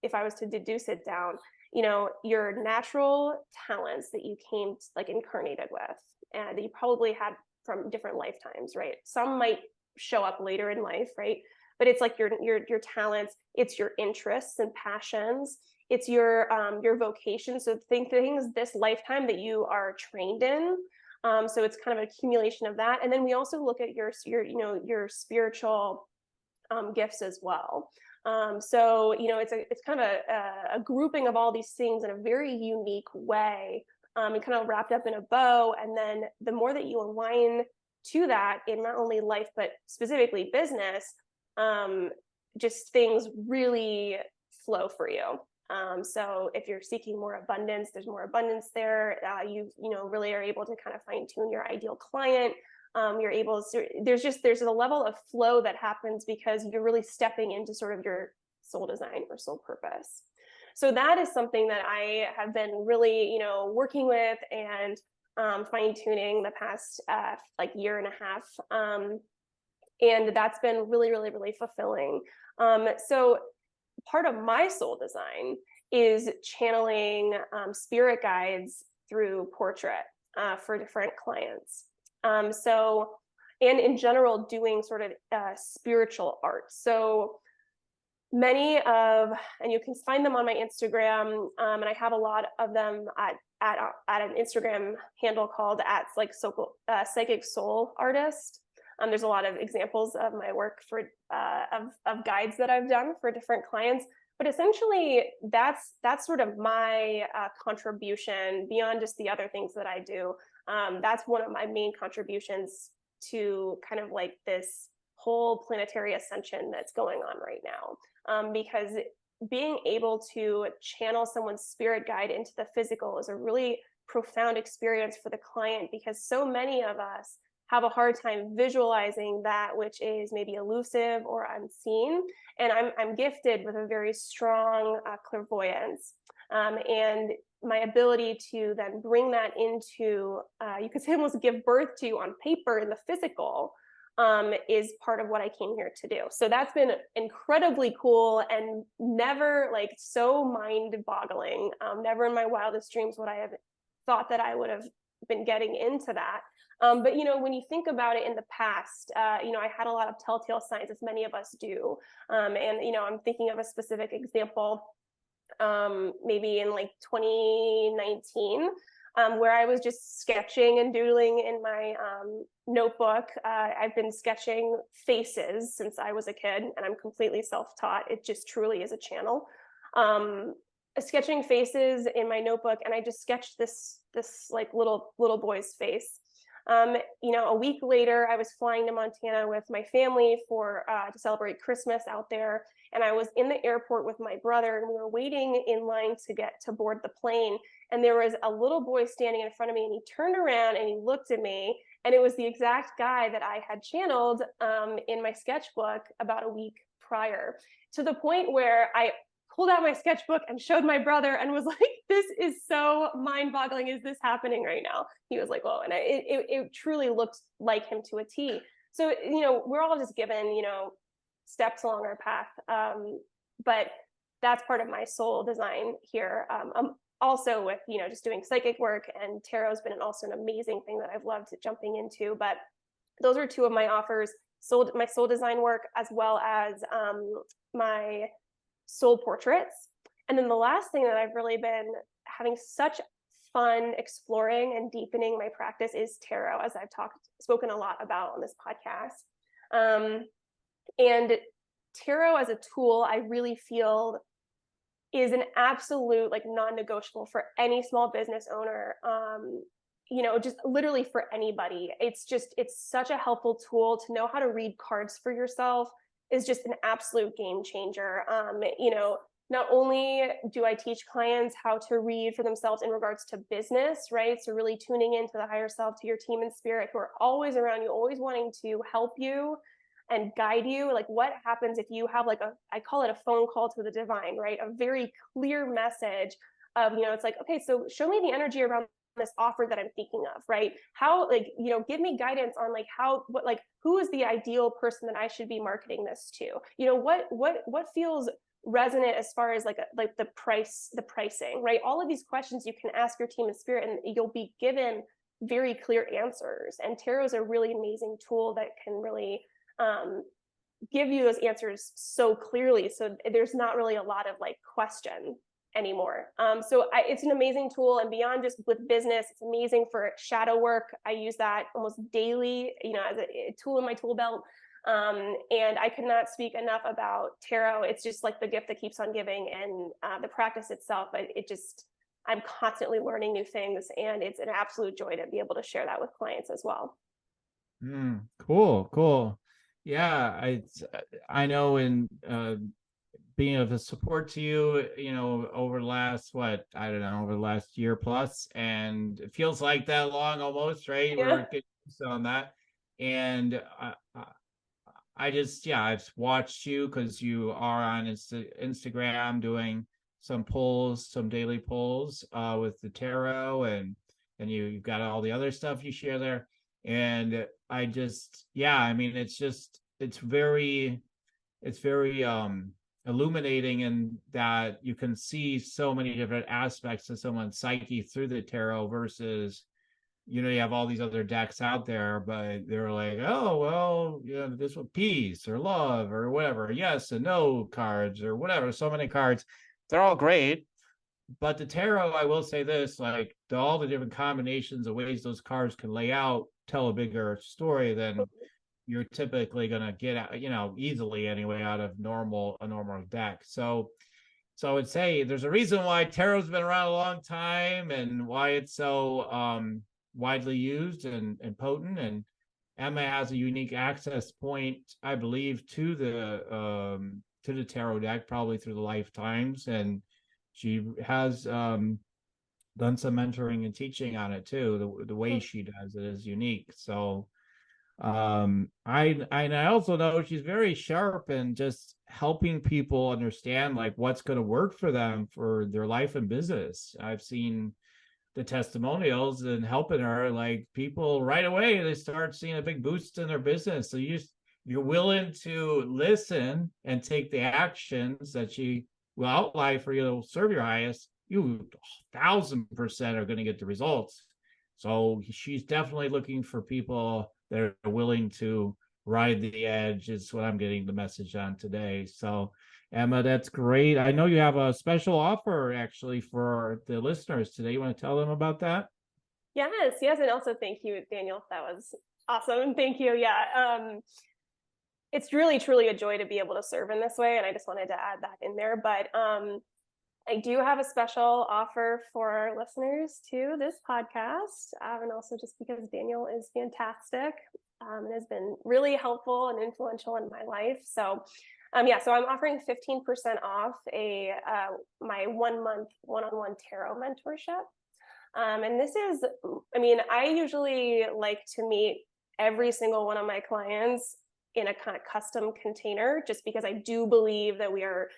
if I was to deduce it down, your natural talents that you came like incarnated with and that you probably had from different lifetimes, right? Some might show up later in life, right? But it's like your talents, it's your interests and passions, it's your vocation. So think things this lifetime that you are trained in. So it's kind of an accumulation of that. And then we also look at your spiritual gifts as well. So it's kind of a grouping of all these things in a very unique way, and kind of wrapped up in a bow. And then the more that you align to that in not only life but specifically business, just things really flow for you. So if you're seeking more abundance, there's more abundance there. You really are able to kind of fine tune your ideal client. You're able to, there's a level of flow that happens because you're really stepping into sort of your soul design or soul purpose. So that is something that I have been really, working with and fine tuning the past like year and a half. And that's been really, really, really fulfilling. So part of my soul design is channeling spirit guides through portrait for different clients. And in general, doing sort of spiritual art. So many of, and you can find them on my Instagram, and I have a lot of them at an Instagram handle called Psychic Soul Artist. There's a lot of examples of my work for of guides that I've done for different clients. But essentially, that's sort of my contribution beyond just the other things that I do. That's one of my main contributions to kind of like this whole planetary ascension that's going on right now. Because being able to channel someone's spirit guide into the physical is a really profound experience for the client, because so many of us have a hard time visualizing that which is maybe elusive or unseen. And I'm gifted with a very strong clairvoyance, and my ability to then bring that into, you could say almost give birth to on paper in the physical, is part of what I came here to do. So that's been incredibly cool and never like so mind boggling. Never in my wildest dreams would I have thought that I would have been getting into that. But, when you think about it in the past, I had a lot of telltale signs, as many of us do. And, I'm thinking of a specific example, maybe in like 2019, where I was just sketching and doodling in my notebook. I've been sketching faces since I was a kid, and I'm completely self-taught. It just truly is a channel. Sketching faces in my notebook, and I just sketched this like little boy's face. A week later, I was flying to Montana with my family to celebrate Christmas out there. And I was in the airport with my brother, and we were waiting in line to get to board the plane. And there was a little boy standing in front of me, and he turned around and he looked at me. And it was the exact guy that I had channeled in my sketchbook about a week prior, to the point where I pulled out my sketchbook and showed my brother and was like, this is so mind-boggling. Is this happening right now? He was like, whoa. And it truly looked like him to a T. So, we're all just given, steps along our path. But that's part of my soul design here. Also with, just doing psychic work, and tarot has been also an amazing thing that I've loved jumping into. But those are two of my offers, my soul design work, as well as my soul portraits. And then the last thing that I've really been having such fun exploring and deepening my practice is tarot, as I've spoken a lot about on this podcast. And tarot as a tool, I really feel is an absolute like non-negotiable for any small business owner. Just literally for anybody. It's such a helpful tool to know how to read cards for yourself. Is just an absolute game changer. Not only do I teach clients how to read for themselves in regards to business, right? So really tuning into the higher self, to your team and spirit who are always around you, always wanting to help you and guide you. Like, what happens if you have I call it a phone call to the divine, right? A very clear message of, it's like, okay, so show me the energy around this offer that I'm thinking of, right? How, give me guidance on who is the ideal person that I should be marketing this to? What feels resonant as far as the pricing, right? All of these questions you can ask your team and spirit, and you'll be given very clear answers. And tarot is a really amazing tool that can really give you those answers so clearly. So there's not really a lot of question anymore. So it's an amazing tool, and beyond just with business, it's amazing for shadow work. I use that almost daily, as a tool in my tool belt. And I could not speak enough about tarot. It's just like the gift that keeps on giving, and the practice itself. I'm constantly learning new things, and it's an absolute joy to be able to share that with clients as well. Cool. Yeah, I know in being of a support to you, over the last, over the last year plus, and it feels like that long almost, right? Yeah. We're getting on that. And I've watched you because you are on Instagram doing some polls, some daily polls with the tarot, and you've got all the other stuff you share there. And it's very illuminating in that you can see so many different aspects of someone's psyche through the tarot versus, you have all these other decks out there, but they're like, oh, well, this one, peace or love or whatever, yes and no cards or whatever, so many cards. They're all great. But the tarot, I will say this, all the different combinations of ways those cards can lay out tell a bigger story than you're typically going to get out, easily anyway, out of a normal deck. So I would say there's a reason why tarot's been around a long time and why it's so widely used and potent. And Emma has a unique access point, I believe, to the tarot deck, probably through the lifetimes. And she has done some mentoring and teaching on it too. The way she does it is unique. So I also know she's very sharp and just helping people understand like what's going to work for them for their life and business. I've seen the testimonials and helping her, like people right away they start seeing a big boost in their business. So you're willing to listen and take the actions that she will outline for you to serve your highest, you 1,000% are going to get the results. So she's definitely looking for people that are willing to ride the edge, is what I'm getting the message on today. So Emma, that's great. I know you have a special offer actually for the listeners today. You want to tell them about that? Yes, and also thank you, Daniel. That was awesome. Thank you. Yeah. It's really truly a joy to be able to serve in this way, and I just wanted to add that in there. But I do have a special offer for listeners to this podcast, and also just because Daniel is fantastic and has been really helpful and influential in my life. So so I'm offering 15% off my 1 month one-on-one tarot mentorship. And this is, I usually like to meet every single one of my clients in a kind of custom container, just because I do believe that we are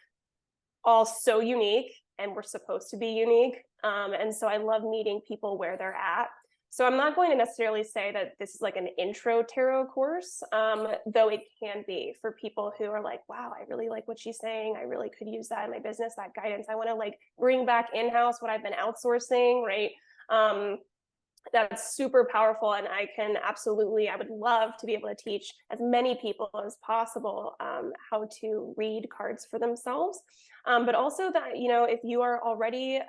all so unique and we're supposed to be unique. And so I love meeting people where they're at. So I'm not going to necessarily say that this is like an intro tarot course, though it can be for people who are like, wow, I really like what she's saying. I really could use that in my business, that guidance. I want to like bring back in-house what I've been outsourcing, right? That's super powerful. And I would love to be able to teach as many people as possible how to read cards for themselves. But also that, if you are already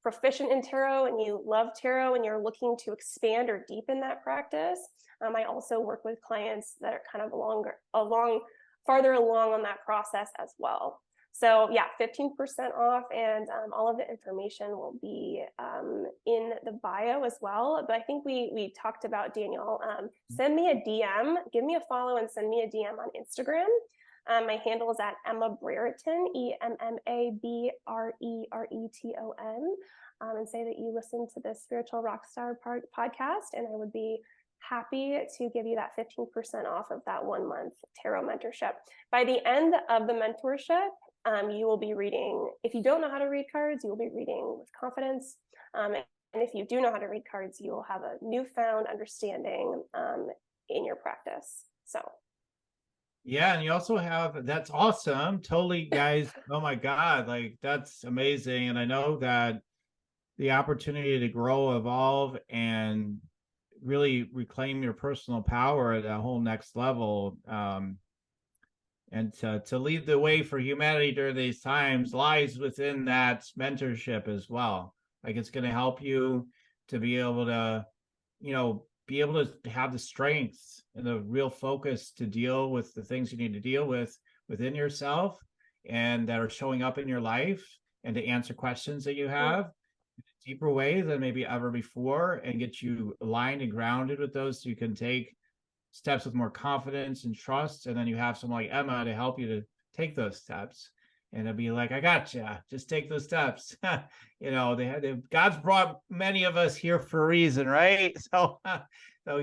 proficient in tarot and you love tarot and you're looking to expand or deepen that practice, I also work with clients that are kind of farther along on that process as well. So yeah, 15% off, and all of the information will be in the bio as well. But I think we talked about, Daniel, send me a DM, give me a follow and send me a DM on Instagram. My handle is at Emma Brereton, EMMABRERETON, and say that you listen to the Spiritual Rockstar Podcast, and I would be happy to give you that 15% off of that 1 month tarot mentorship. By the end of the mentorship, you will be reading, if you don't know how to read cards, you will be reading with confidence. And if you do know how to read cards, you will have a newfound understanding in your practice. So. Yeah, and you also have, that's awesome. Totally, guys. Oh my God, like that's amazing. And I know that the opportunity to grow, evolve, and really reclaim your personal power at a whole next level, and to lead the way for humanity during these times lies within that mentorship as well. Like it's going to help you to be able to, be able to have the strength and the real focus to deal with the things you need to deal with within yourself and that are showing up in your life, and to answer questions that you have in a deeper way than maybe ever before, and get you aligned and grounded with those so you can take steps with more confidence and trust. And then you have someone like Emma to help you to take those steps, and it'll be like, I got you, just take those steps. God's brought many of us here for a reason, right? So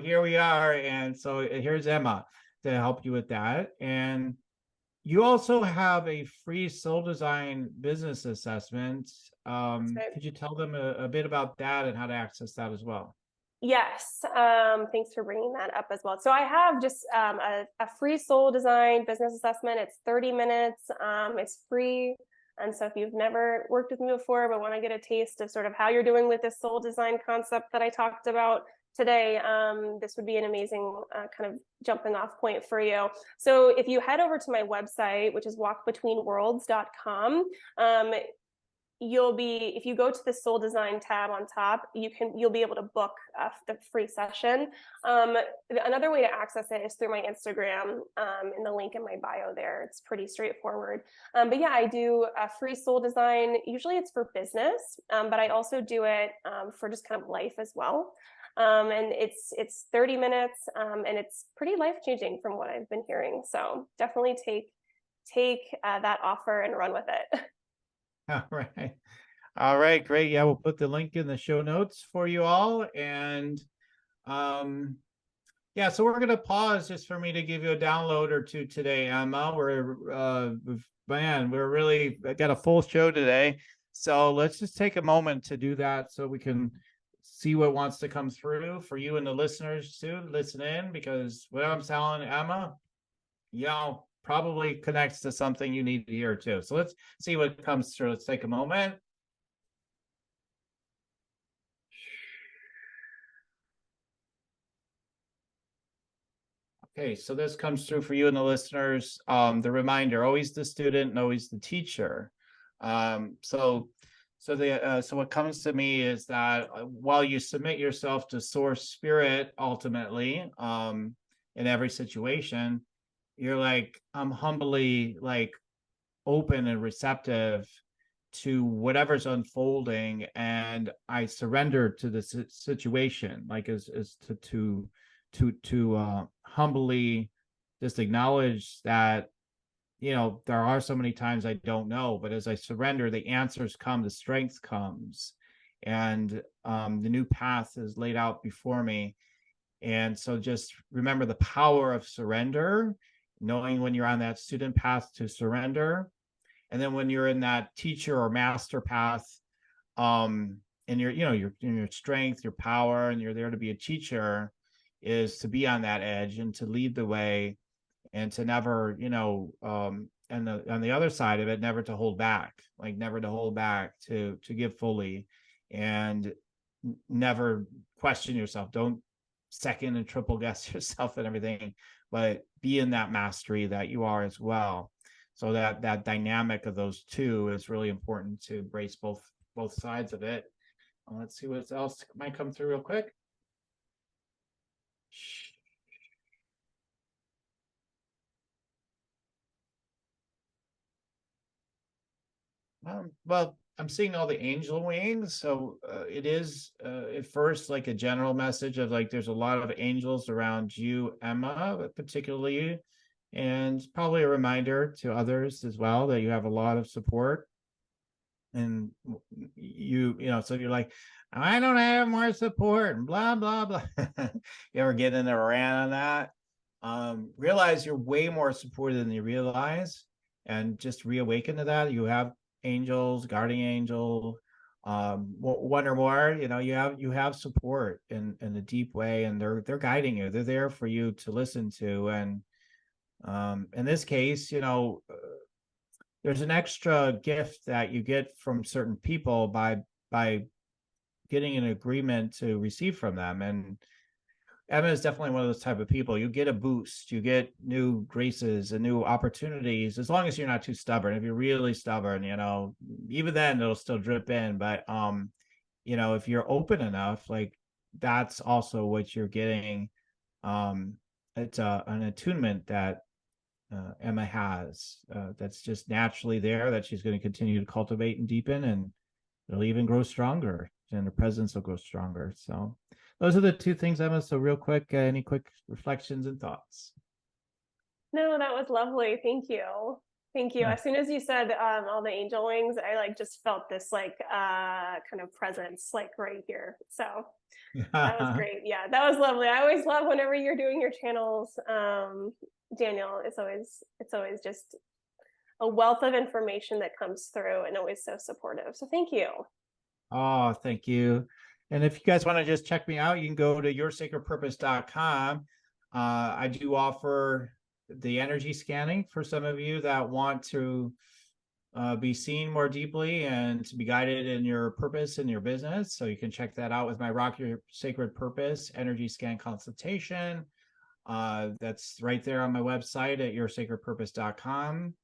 here we are, and so here's Emma to help you with that. And you also have a free soul design business assessment. Could you tell them a bit about that and how to access that as well? Yes, thanks for bringing that up as well. So I have just a free soul design business assessment. It's 30 minutes. It's free. And so if you've never worked with me before, but want to get a taste of sort of how you're doing with this soul design concept that I talked about today, this would be an amazing kind of jumping off point for you. So if you head over to my website, which is walkbetweenworlds.com, if you go to the soul design tab on top, you'll be able to book the free session. Another way to access it is through my Instagram, in the link in my bio there. It's pretty straightforward. But yeah, I do a free soul design. Usually it's for business, but I also do it for just kind of life as well. And it's 30 minutes, and it's pretty life-changing from what I've been hearing. So definitely take that offer and run with it. All right. All right, great. Yeah, we'll put the link in the show notes for you all. And Yeah, so we're going to pause just for me to give you a download or two today, Emma. We're really got a full show today. So let's just take a moment to do that so we can see what wants to come through for you and the listeners too. Listen in, because what I'm telling Emma, probably connects to something you need to hear too. So let's see what comes through. Let's take a moment. Okay, so this comes through for you and the listeners. The reminder: always the student and always the teacher. So what comes to me is that while you submit yourself to Source Spirit, ultimately, in every situation, you're like, I'm humbly like open and receptive to whatever's unfolding, and I surrender to the situation, like as to humbly just acknowledge that there are so many times I don't know, but as I surrender, the answers come, the strength comes, and the new path is laid out before me. And so just remember the power of surrender, knowing when you're on that student path to surrender, and then when you're in that teacher or master path, and you're in your strength, your power, and you're there to be a teacher, is to be on that edge and to lead the way, and to never, and on the other side of it, never to hold back, to give fully, and never question yourself. Don't second and triple guess yourself and everything, but be in that mastery that you are as well. So that dynamic of those two is really important to embrace both sides of it. Let's see what else might come through real quick. Well, I'm seeing all the angel wings. So it is at first like a general message of like there's a lot of angels around you, Emma, particularly, and probably a reminder to others as well that you have a lot of support. And so you're like, I don't have more support, and blah blah blah. You ever get in a rant on that? Realize you're way more supported than you realize, and just reawaken to that. You have angels, guardian angel, one or more. You have support in a deep way, and they're guiding you. They're there for you to listen to. And in this case, there's an extra gift that you get from certain people by getting an agreement to receive from them. And Emma is definitely one of those type of people. You get a boost, you get new graces and new opportunities, as long as you're not too stubborn. If you're really stubborn, even then it'll still drip in. But if you're open enough, like that's also what you're getting. It's an attunement that Emma has, that's just naturally there, that she's going to continue to cultivate and deepen, and it'll even grow stronger, and her presence will grow stronger. So those are the two things, Emma. So real quick, any quick reflections and thoughts? No, that was lovely. Thank you. Thank you. Yeah. As soon as you said all the angel wings, I like just felt this like kind of presence like right here. So that was great. Yeah, that was lovely. I always love whenever you're doing your channels, Daniel. It's always just a wealth of information that comes through, and always so supportive. So thank you. Oh, thank you. And if you guys want to just check me out, you can go to yoursacredpurpose.com. I do offer the energy scanning for some of you that want to be seen more deeply and to be guided in your purpose and your business. So you can check that out with my Rock Your Sacred Purpose energy scan consultation. That's right there on my website at yoursacredpurpose.com.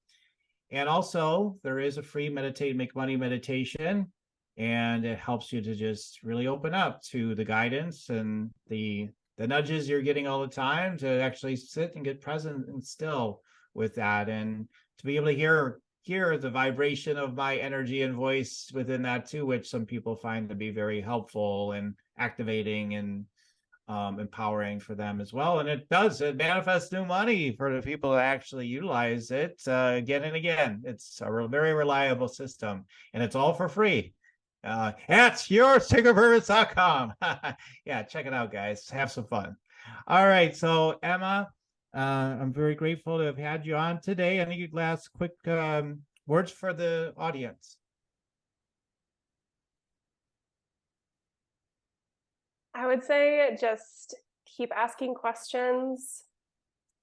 And also there is a free Meditate Make Money meditation, and it helps you to just really open up to the guidance and the nudges you're getting all the time, to actually sit and get present and still with that, and to be able to hear the vibration of my energy and voice within that too, which some people find to be very helpful and activating and empowering for them as well. And it manifests new money for the people that actually utilize it again and again. It's a very reliable system, and it's all for free. At yoursacredpurpose.com. Yeah, check it out, guys. Have some fun. All right. So, Emma, I'm very grateful to have had you on today. Any last quick words for the audience? I would say just keep asking questions.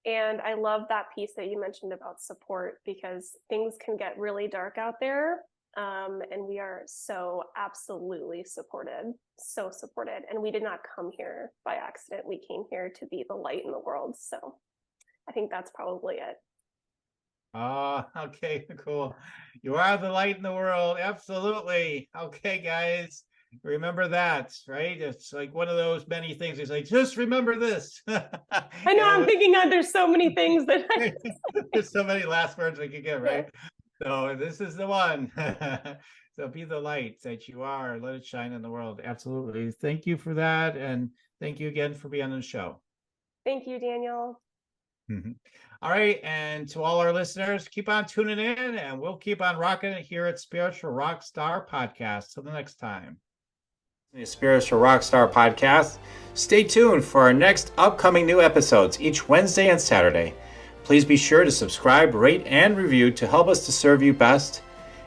And I love that piece that you mentioned about support, because things can get really dark out there. And we are so absolutely supported, so supported. And we did not come here by accident. We came here to be the light in the world. So I think that's probably it. Oh, okay, cool. You are the light in the world. Absolutely. Okay, guys. Remember that, right? It's like one of those many things. It's like, just remember this. I know, I'm thinking there's so many things that there's so many last words we could get, right? Yeah. So this is the one. So be the light that you are. Let it shine in the world. Absolutely. Thank you for that. And thank you again for being on the show. Thank you, Daniel. All right. And to all our listeners, keep on tuning in, and we'll keep on rocking it here at Spiritual Rockstar Podcast. Till the next time. The Spiritual Rockstar Podcast. Stay tuned for our next upcoming new episodes each Wednesday and Saturday. Please be sure to subscribe, rate, and review to help us to serve you best.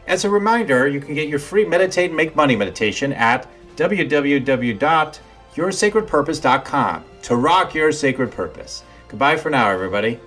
As a reminder, you can get your free Meditate and Make Money meditation at www.yoursacredpurpose.com to rock your sacred purpose. Goodbye for now, everybody.